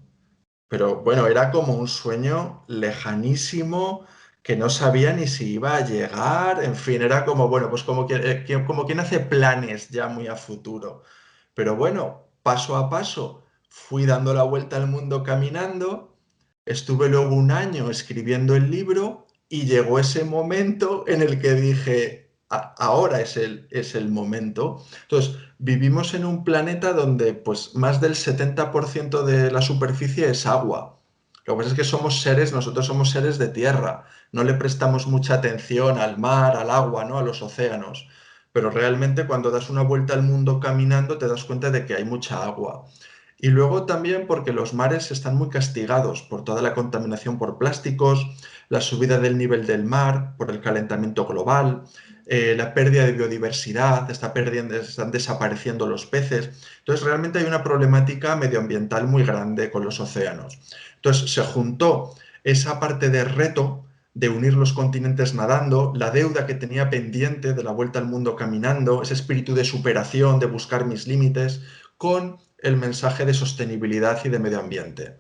Pero bueno, era como un sueño lejanísimo que no sabía ni si iba a llegar. En fin, era como, bueno, pues como quien hace planes ya muy a futuro. Pero bueno, paso a paso, fui dando la vuelta al mundo caminando, estuve luego un año escribiendo el libro y llegó ese momento en el que dije, ahora es el momento". Entonces, vivimos en un planeta donde pues más del 70% de la superficie es agua. Lo que pasa es que nosotros somos seres de tierra, no le prestamos mucha atención al mar, al agua, ¿no? A los océanos. Pero realmente cuando das una vuelta al mundo caminando te das cuenta de que hay mucha agua. Y luego también porque los mares están muy castigados por toda la contaminación por plásticos, la subida del nivel del mar, por el calentamiento global, la pérdida de biodiversidad, están desapareciendo los peces. Entonces realmente hay una problemática medioambiental muy grande con los océanos. Entonces se juntó esa parte de reto de unir los continentes nadando, la deuda que tenía pendiente de la vuelta al mundo caminando, ese espíritu de superación, de buscar mis límites, con el mensaje de sostenibilidad y de medio ambiente.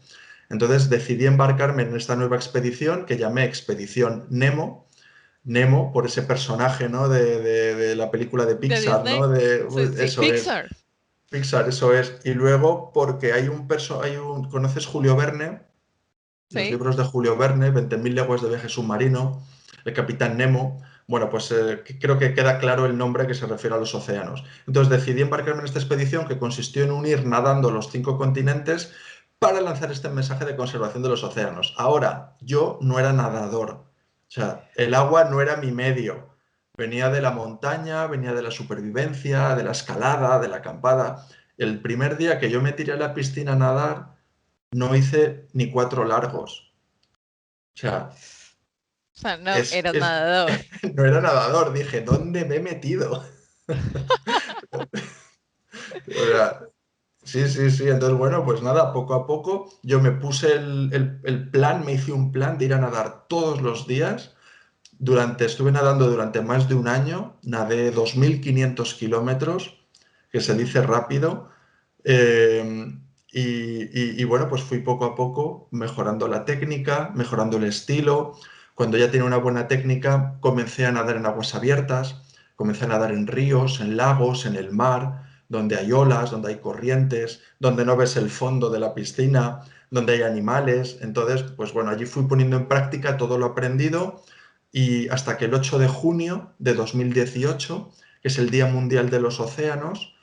Entonces decidí embarcarme en esta nueva expedición que llamé Expedición Nemo. Nemo, por ese personaje, ¿no? de la película de ¿De Pixar, ¿no? Disney? Sí, sí, Eso es, Pixar. Pixar, eso es. Y luego porque ¿conoces Julio Verne? Los Sí. libros de Julio Verne, 20.000 leguas de viaje submarino, el Capitán Nemo. Bueno, pues creo que queda claro el nombre que se refiere a los océanos. Entonces decidí embarcarme en esta expedición que consistió en unir nadando los 5 continentes para lanzar este mensaje de conservación de los océanos. Ahora, yo no era nadador, o sea, el agua no era mi medio. Venía de la montaña, venía de la supervivencia, de la escalada, de la acampada. El primer día que yo me tiré a la piscina a nadar, no hice ni 4 largos. O sea, O sea, no, eras nadador. no era nadador. Dije, ¿dónde me he metido? O sea, sí, sí, sí. Entonces, bueno, pues nada, poco a poco yo me puse el plan, me hice un plan de ir a nadar todos los días. Estuve nadando durante más de un año, nadé 2.500 kilómetros, que se dice rápido. eh, y bueno, pues fui poco a poco mejorando la técnica, mejorando el estilo. Cuando ya tenía una buena técnica, comencé a nadar en aguas abiertas, comencé a nadar en ríos, en lagos, en el mar, donde hay olas, donde hay corrientes, donde no ves el fondo de la piscina, donde hay animales. Entonces, pues bueno, allí fui poniendo en práctica todo lo aprendido y hasta que el 8 de junio de 2018, que es el Día Mundial de los Océanos,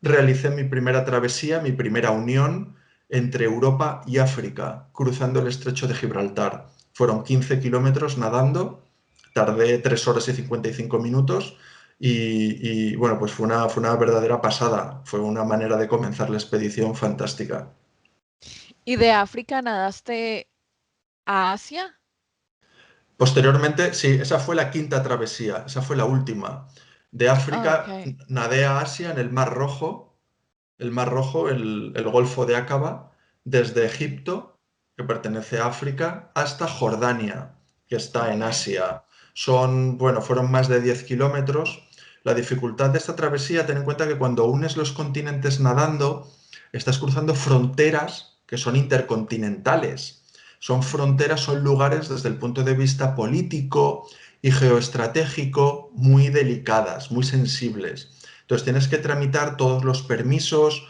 realicé mi primera travesía, mi primera unión entre Europa y África, cruzando el estrecho de Gibraltar. Fueron 15 kilómetros nadando, tardé 3 horas y 55 minutos bueno, pues fue una verdadera pasada, fue una manera de comenzar la expedición fantástica. ¿Y de África nadaste a Asia? Posteriormente, sí, esa fue la quinta travesía, esa fue la última. De Ah, África ok. nadé a Asia en el Mar Rojo, el Golfo de Aqaba, desde Egipto, que pertenece a África, hasta Jordania, que está en Ok. Asia. Fueron más de 10 kilómetros. La dificultad de esta travesía, ten en cuenta que cuando unes los continentes nadando, estás cruzando fronteras que son intercontinentales. Son fronteras, son lugares desde el punto de vista político y geoestratégico muy delicadas, muy sensibles. Entonces tienes que tramitar todos los permisos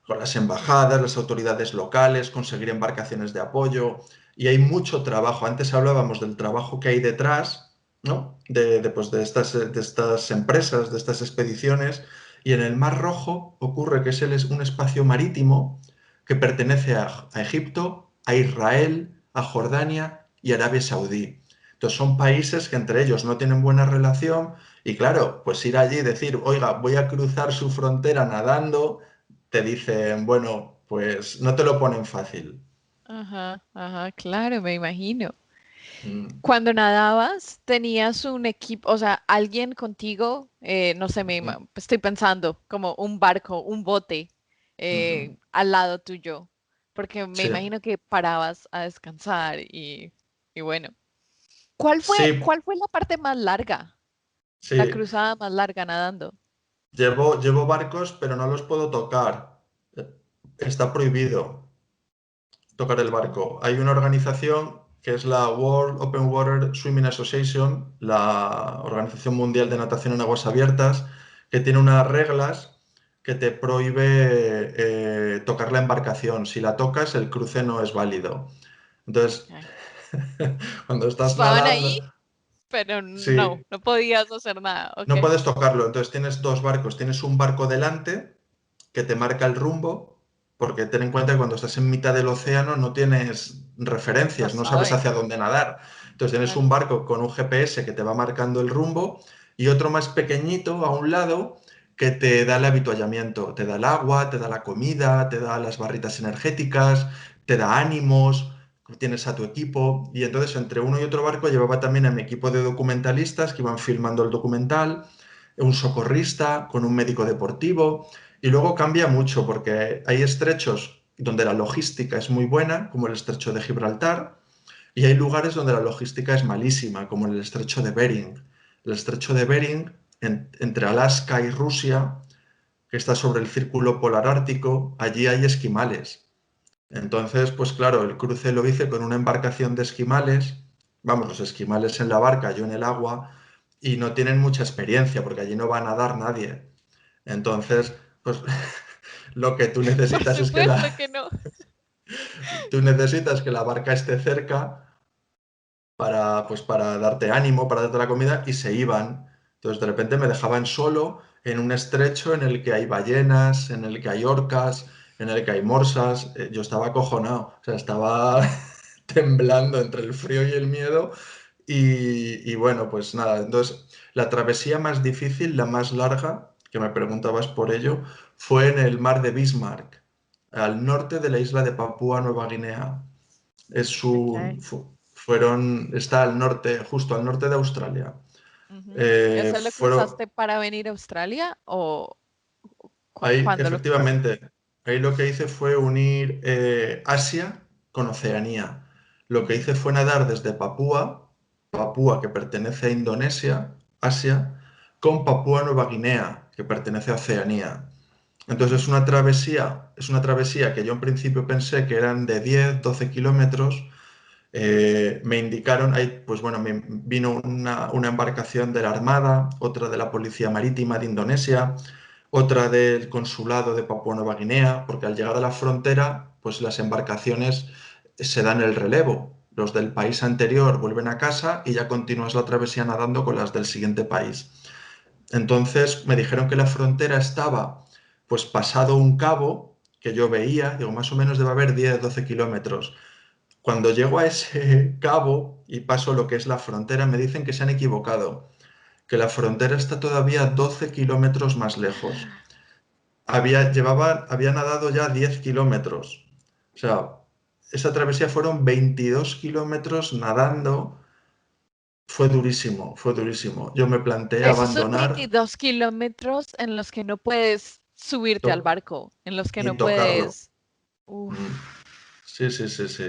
con las embajadas, las autoridades locales, conseguir embarcaciones de apoyo y hay mucho trabajo. Antes hablábamos del trabajo que hay detrás, ¿no? Pues de estas empresas, de estas expediciones. Y en el Mar Rojo ocurre que es un espacio marítimo que pertenece a Egipto, a Israel, a Jordania y Arabia Saudí. Entonces son países que entre ellos no tienen buena relación y claro, pues ir allí y decir, oiga, voy a cruzar su frontera nadando, te dicen, bueno, pues no te lo ponen fácil. Ajá, ajá, claro, me imagino. Mm, Cuando nadabas, tenías un equipo, o sea, alguien contigo, no sé, mm, estoy pensando como un barco, un bote ujú. al lado tuyo, porque me Sí, imagino que parabas a descansar y bueno. sí, ¿Cuál fue la parte más larga, la sí. cruzada más larga nadando? Llevo barcos, pero no los puedo tocar. Eh, Está prohibido tocar el barco. Hay una organización que es la World Open Water Swimming Association, la Organización Mundial de Natación en Aguas Abiertas, que tiene unas reglas que te prohíbe tocar la embarcación. Si la tocas, el cruce no es válido. Entonces, Ay, cuando estás estaban ahí, nadando, pero sí, no podías hacer nada, ¿ok? no puedes tocarlo. Entonces tienes dos barcos. Tienes un barco delante que te marca el rumbo, porque ten en cuenta que cuando estás en mitad del océano no tienes No referencias, no sabes sabes. hacia dónde nadar. Entonces tienes Claro. un barco con un GPS que te va marcando el rumbo y otro más pequeñito a un lado que te da el habituallamiento, te da el agua, te da la comida, te da las barritas energéticas, te da ánimos, tienes a tu equipo y entonces entre uno y otro barco llevaba también a mi equipo de documentalistas que iban filmando el documental, un socorrista con un médico deportivo. Y luego cambia mucho porque hay estrechos donde la logística es muy buena, como el estrecho de Gibraltar, y hay lugares donde la logística es malísima, como el estrecho de Bering. El estrecho de Bering, entre Alaska y Rusia, que está sobre el círculo polar ártico, allí hay esquimales. Entonces, pues claro, el cruce lo hice con una embarcación de esquimales, vamos, los esquimales en la barca, yo en el agua, y no tienen mucha experiencia porque allí no va a nadar nadie. Entonces, pues lo que tú Por necesitas es que supuesto que no. tú necesitas que la barca esté cerca para, pues, para darte ánimo, para darte la comida, y se iban. Entonces, de repente me dejaban solo en un estrecho en el que hay ballenas, en el que hay orcas, en el que hay morsas. Yo estaba acojonado, o sea, estaba temblando entre el frío y el miedo. Y bueno, pues nada, entonces la travesía más difícil, la más larga, que me preguntabas por ello, fue en el mar de Bismarck, al norte de la isla de Papúa Nueva Guinea. Okay. Está al norte, justo al norte de Australia. Ujú. ¿Eso lo Fueron, cruzaste para venir a Australia o ahí, cuándo lo cruzaste? efectivamente, ahí lo que hice fue unir Asia con Oceanía. Lo que Ujú. hice fue nadar desde Papúa, que pertenece a Indonesia, Asia, con Papúa Nueva Guinea, que pertenece a Oceanía. Entonces Ujú. es una travesía que yo en principio pensé que eran de 10, 12 kilómetros. Me indicaron, ahí, pues bueno, me vino una embarcación de la Armada, otra de la Policía Marítima de Indonesia, otra del Consulado de Papua Nueva Guinea, porque al llegar a la frontera, pues las embarcaciones se dan el relevo. Los del país anterior vuelven a casa y ya continúas la travesía nadando con las del siguiente país. Entonces me dijeron que la frontera estaba pues pasado un cabo que yo veía, digo, más o menos debe haber 10, 12 kilómetros. Cuando llego a ese cabo y paso lo que es la frontera, me dicen que se han equivocado, que la frontera está todavía 12 kilómetros más lejos. Había nadado ya 10 kilómetros. O sea, esa travesía fueron 22 kilómetros nadando. Fue durísimo, fue durísimo. Yo me planteé Esos son abandonar 22 kilómetros en los que no puedes subirte al to- barco, en los que ni no tocarlo. puedes... Uf, Mm. Sí, sí, sí, sí.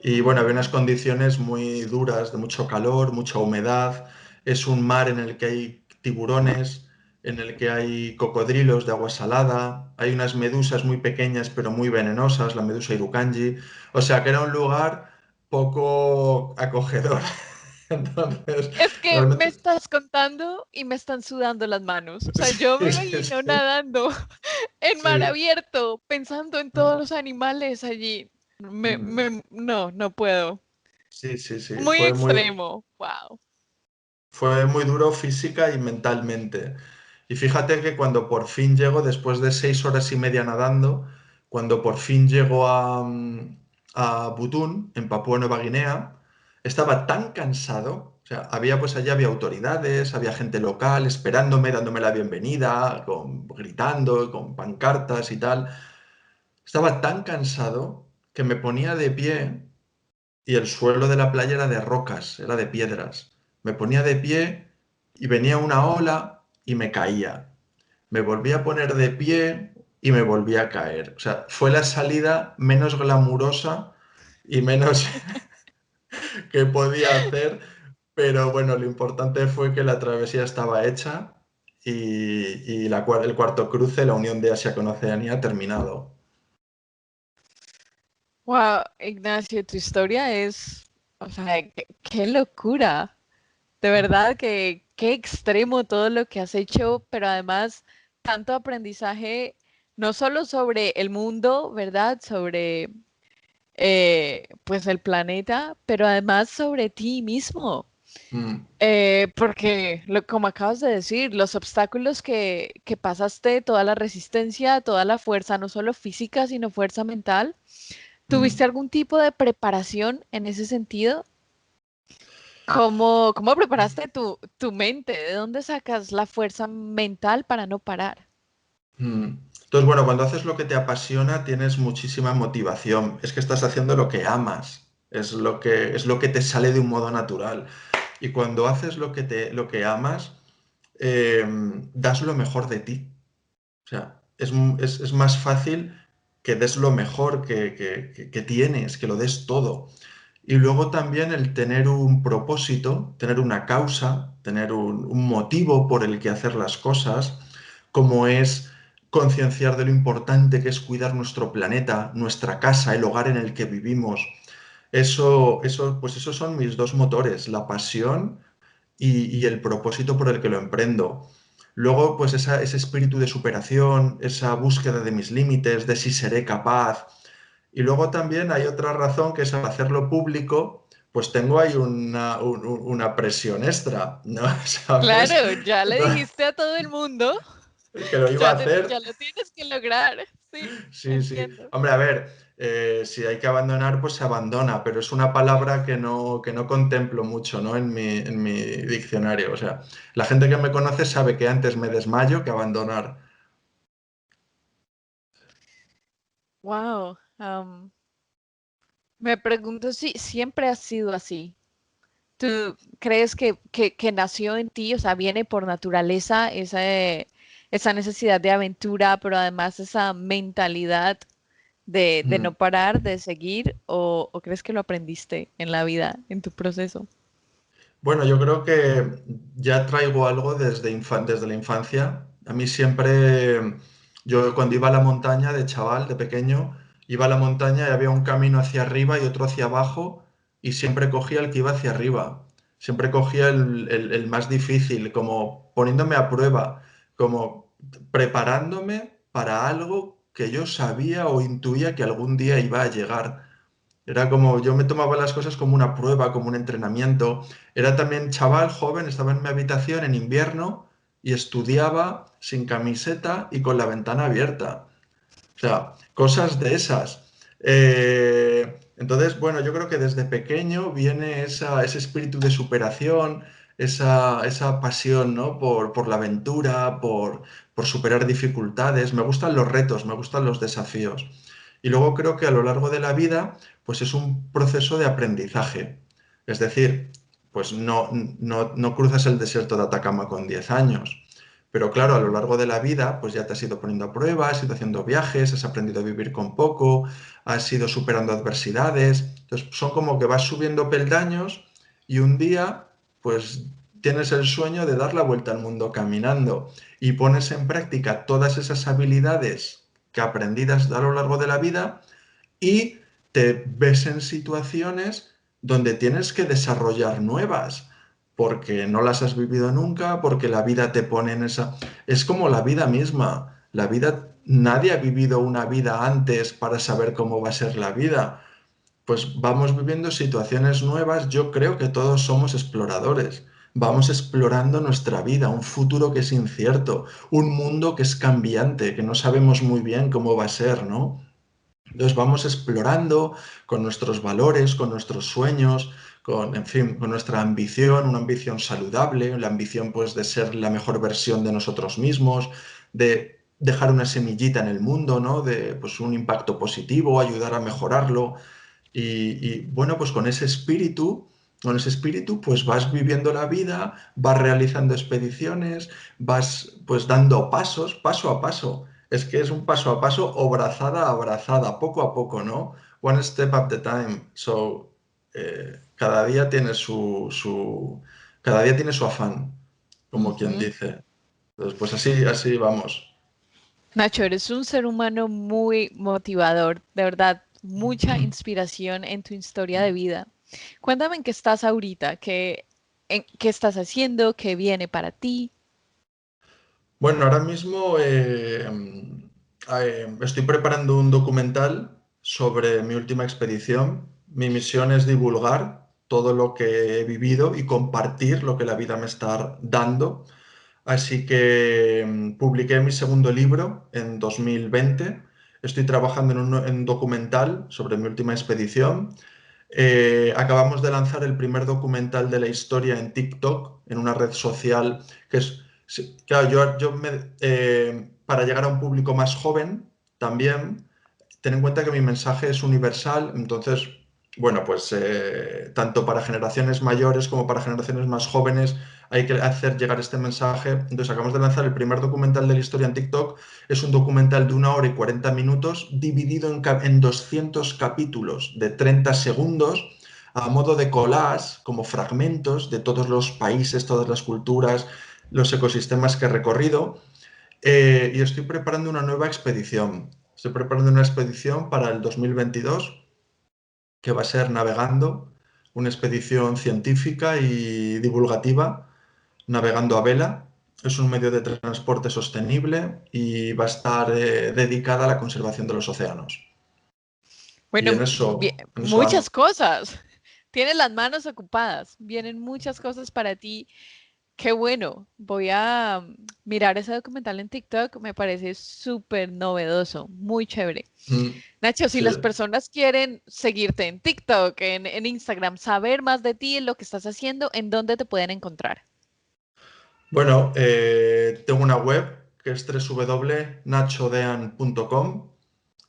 Y bueno, había unas condiciones muy duras, de mucho calor, mucha humedad. Es un mar en el que hay tiburones, en el que hay cocodrilos de agua salada, hay unas medusas muy pequeñas pero muy venenosas, la medusa irukanji. O sea que era un lugar poco acogedor. Entonces, es que me realmente, estás contando y me están sudando las manos. O sea, yo me sí, sí, imagino sí. nadando en mar Sí. abierto, pensando en todos los animales allí. Mm. No, no puedo. Sí, sí, sí. Muy Fue muy, extremo. Wow. Fue muy duro física y mentalmente. Y fíjate que cuando por fin llego, después de 6 horas y media nadando, cuando por fin llego a Butún, en Papúa Nueva Guinea, estaba tan cansado. O sea, había pues allá había autoridades, había gente local esperándome, dándome la bienvenida, gritando, con pancartas y tal. Estaba tan cansado que me ponía de pie y el suelo de la playa era de rocas, era de piedras. Me ponía de pie y venía una ola y me caía. Me volví a poner de pie y me volví a caer. O sea, fue la salida menos glamurosa y menos que podía hacer, pero bueno, lo importante fue que la travesía estaba hecha y el cuarto cruce, la unión de Asia con Oceanía, ha terminado. Wow, Ignacio, tu historia es, o sea, qué locura. De verdad que qué extremo todo lo que has hecho, pero además tanto aprendizaje, no solo sobre el mundo, ¿verdad? Sobre pues el planeta, pero además sobre ti mismo. Mm, Porque, como acabas de decir, los obstáculos que pasaste, toda la resistencia, toda la fuerza, no solo física, sino fuerza mental, mm. ¿tuviste algún tipo de preparación en ese sentido? ¿Cómo preparaste tu mente? ¿De dónde sacas la fuerza mental para no parar? Mm. Entonces, bueno, cuando haces lo que te apasiona, tienes muchísima motivación. Es que estás haciendo lo que amas. Es lo que te sale de un modo natural. Y cuando haces lo que amas, eh, das lo mejor de ti. O sea, es más fácil que des lo mejor que tienes, que lo des todo. Y luego también el tener un propósito, tener una causa, tener un motivo por el que hacer las cosas, como es concienciar de lo importante que es cuidar nuestro planeta, nuestra casa, el hogar en el que vivimos. Pues esos son mis dos motores, la pasión y el propósito por el que lo emprendo. Luego, pues ese espíritu de superación, esa búsqueda de mis límites, de si seré capaz. Y luego también hay otra razón que es al hacerlo público, pues tengo ahí una presión extra, ¿no? ¿Sabes? Claro, ya le dijiste a todo el mundo, Que lo iba a hacer. ya lo tienes que lograr. Sí, Sí, sí. entiendo. Hombre, a ver, si hay que abandonar, pues se abandona, pero es una palabra que no contemplo mucho, ¿no? En mi diccionario. O sea, la gente que me conoce sabe que antes me desmayo que abandonar. Wow. Me pregunto si siempre ha sido así. ¿Tú crees que nació en ti, o sea, viene por naturaleza esa necesidad de aventura, pero además esa mentalidad de Mm. no parar, de seguir, o crees que lo aprendiste en la vida, en tu proceso? Bueno, yo creo que ya traigo algo desde la infancia. A mí siempre, yo cuando iba a la montaña de chaval, de pequeño, iba a la montaña y había un camino hacia arriba y otro hacia abajo y siempre cogía el que iba hacia arriba. Siempre cogía el más difícil, como poniéndome a prueba, como preparándome para algo que yo sabía o intuía que algún día iba a llegar. Era como, yo me tomaba las cosas como una prueba, como un entrenamiento. Era también chaval, joven, estaba en mi habitación en invierno y estudiaba sin camiseta y con la ventana abierta. O sea, cosas de esas. Entonces, bueno, yo creo que desde pequeño viene ese espíritu de superación, esa pasión, ¿no? Por la aventura, por superar dificultades. Me gustan los retos, me gustan los desafíos. Y luego creo que a lo largo de la vida, pues es un proceso de aprendizaje. Es decir, pues no cruzas el desierto de Atacama con 10 años. Pero claro, a lo largo de la vida, pues ya te has ido poniendo a prueba, has ido haciendo viajes, has aprendido a vivir con poco, has ido superando adversidades. Entonces, son como que vas subiendo peldaños y un día, pues tienes el sueño de dar la vuelta al mundo caminando y pones en práctica todas esas habilidades que aprendidas a lo largo de la vida y te ves en situaciones donde tienes que desarrollar nuevas, porque no las has vivido nunca, porque la vida te pone en esa... Es como la vida misma. La vida, nadie ha vivido una vida antes para saber cómo va a ser la vida. Pues vamos viviendo situaciones nuevas. Yo creo que todos somos exploradores. vamos explorando nuestra vida, un futuro que es incierto, un mundo que es cambiante, que no sabemos muy bien cómo va a ser, ¿no? Entonces vamos explorando con nuestros valores, con nuestros sueños, con, en fin, con nuestra ambición, una ambición saludable, la ambición pues de ser la mejor versión de nosotros mismos, de dejar una semillita en el mundo, ¿no? De pues un impacto positivo, ayudar a mejorarlo. Bueno, pues con ese espíritu, pues vas viviendo la vida, vas realizando expediciones, vas pues dando pasos, paso a paso. Es que es un paso a paso o brazada a brazada, poco a poco, ¿no? One step at the time. So, cada día tiene cada día tiene su afán, como quien Ujú. dice. Entonces, pues así vamos. Nacho, eres un ser humano muy motivador, de verdad, mucha inspiración en tu historia de vida. Cuéntame en qué estás ahorita, qué estás haciendo, qué viene para ti. Bueno, ahora mismo estoy preparando un documental sobre mi última expedición. Mi misión es divulgar todo lo que he vivido y compartir lo que la vida me está dando. Así que publiqué mi segundo libro en 2020. Estoy trabajando en un documental sobre mi última expedición. Acabamos de lanzar el primer documental de la historia en TikTok, en una red social que es, sí, claro, para llegar a un público más joven también, ten en cuenta que mi mensaje es universal, entonces, bueno, pues tanto para generaciones mayores como para generaciones más jóvenes hay que hacer llegar este mensaje. Entonces, acabamos de lanzar el primer documental de la historia en TikTok. Es un documental de 1 hora y 40 minutos dividido en 200 capítulos de 30 segundos a modo de collage, como fragmentos de todos los países, todas las culturas, los ecosistemas que he recorrido. Y estoy preparando una nueva expedición. Estoy preparando una expedición para el 2022 que va a ser navegando, una expedición científica y divulgativa, navegando a vela. Es un medio de transporte sostenible y va a estar dedicada a la conservación de los océanos. Y Bueno, en eso muchas ando. cosas. Tienes las manos ocupadas. Vienen muchas cosas para ti. Qué bueno. Voy a mirar ese documental en TikTok. Me parece súper novedoso. Muy chévere. Mm, Nacho, si sí. las personas quieren seguirte en TikTok, en Instagram, saber más de ti, en lo que estás haciendo, ¿en dónde te pueden encontrar? Bueno, tengo una web que es www.nachodean.com.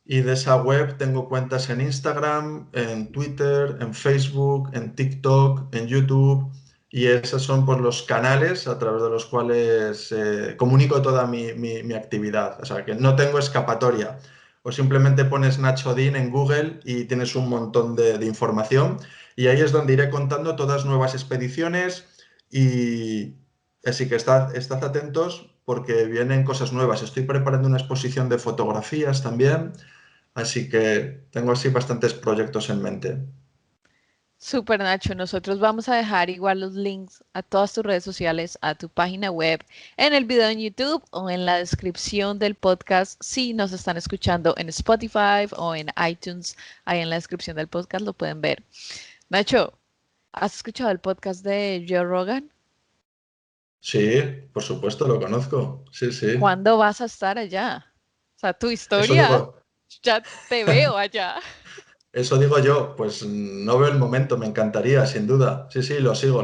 Y de esa web tengo cuentas en Instagram, en Twitter, en Facebook, en TikTok, en YouTube. Y esos son pues, los canales a través de los cuales comunico toda mi actividad. O sea, que no tengo escapatoria. O simplemente pones Nacho Dean en Google y tienes un montón de información. Y ahí es donde iré contando todas nuevas expediciones. Y así que estad atentos porque vienen cosas nuevas. Estoy preparando una exposición de fotografías también. Así que tengo así bastantes proyectos en mente. Super Nacho, nosotros vamos a dejar igual los links a todas tus redes sociales, a tu página web, en el video en YouTube o en la descripción del podcast. Si nos están escuchando en Spotify o en iTunes, ahí en la descripción del podcast lo pueden ver. Nacho, ¿has escuchado el podcast de Joe Rogan? Sí, por supuesto, lo conozco. Sí, sí. ¿Cuándo vas a estar allá? O sea, tu Eso historia, digo, ya te veo allá. eso digo yo. Pues no veo el momento, me encantaría, sin duda. Sí, sí, lo sigo.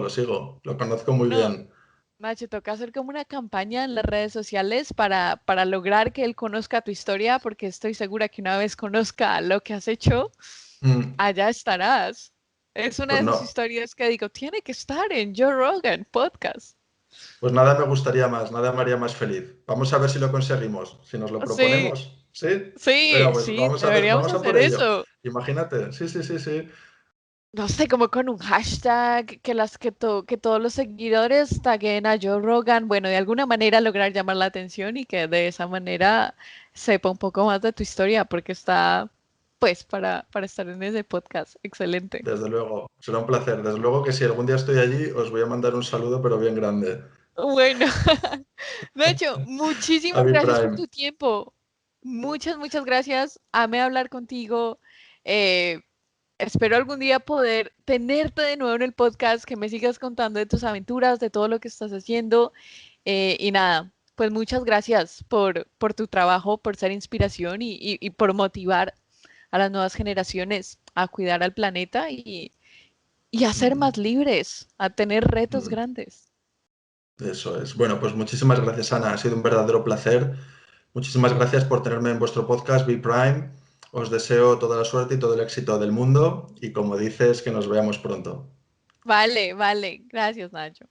Lo conozco muy No, bien. Nacho, toca hacer como una campaña en las redes sociales para lograr que él conozca tu historia, porque estoy segura que una vez conozca lo que has hecho, Mm, allá estarás. Es una Pues de esas no, historias que digo, tiene que estar en Joe Rogan Podcast. pues nada me gustaría más, nada me haría más feliz. Vamos a ver si lo conseguimos, si nos lo Sí, proponemos. ¿Sí? Venga, sí, pues sí, deberíamos vamos a por hacer ello. eso. Imagínate. Sí, sí, sí, sí. No sé, como con un hashtag que todos los seguidores taguen a Joe Rogan, bueno, de alguna manera lograr llamar la atención y que de esa manera sepa un poco más de tu historia, porque está, pues, para estar en ese podcast. Excelente. Desde luego, será un placer. Desde luego que si algún día estoy allí, os voy a mandar un saludo, pero bien grande. Bueno, de hecho, muchísimas Avi gracias por Prime. tu tiempo. Muchas gracias. Amé hablar contigo. espero algún día poder tenerte de nuevo en el podcast, que me sigas contando de tus aventuras, de todo lo que estás haciendo. Y nada, pues muchas gracias por tu trabajo, por ser inspiración y por motivar a las nuevas generaciones a cuidar al planeta y a ser más Mm, libres, a tener retos mm. grandes. Eso es. Bueno, pues muchísimas gracias, Ana. Ha sido un verdadero placer. Muchísimas gracias por tenerme en vuestro podcast, Be Prime. Os deseo toda la suerte y todo el éxito del mundo y como dices, que nos veamos pronto. Vale, vale. Gracias, Nacho.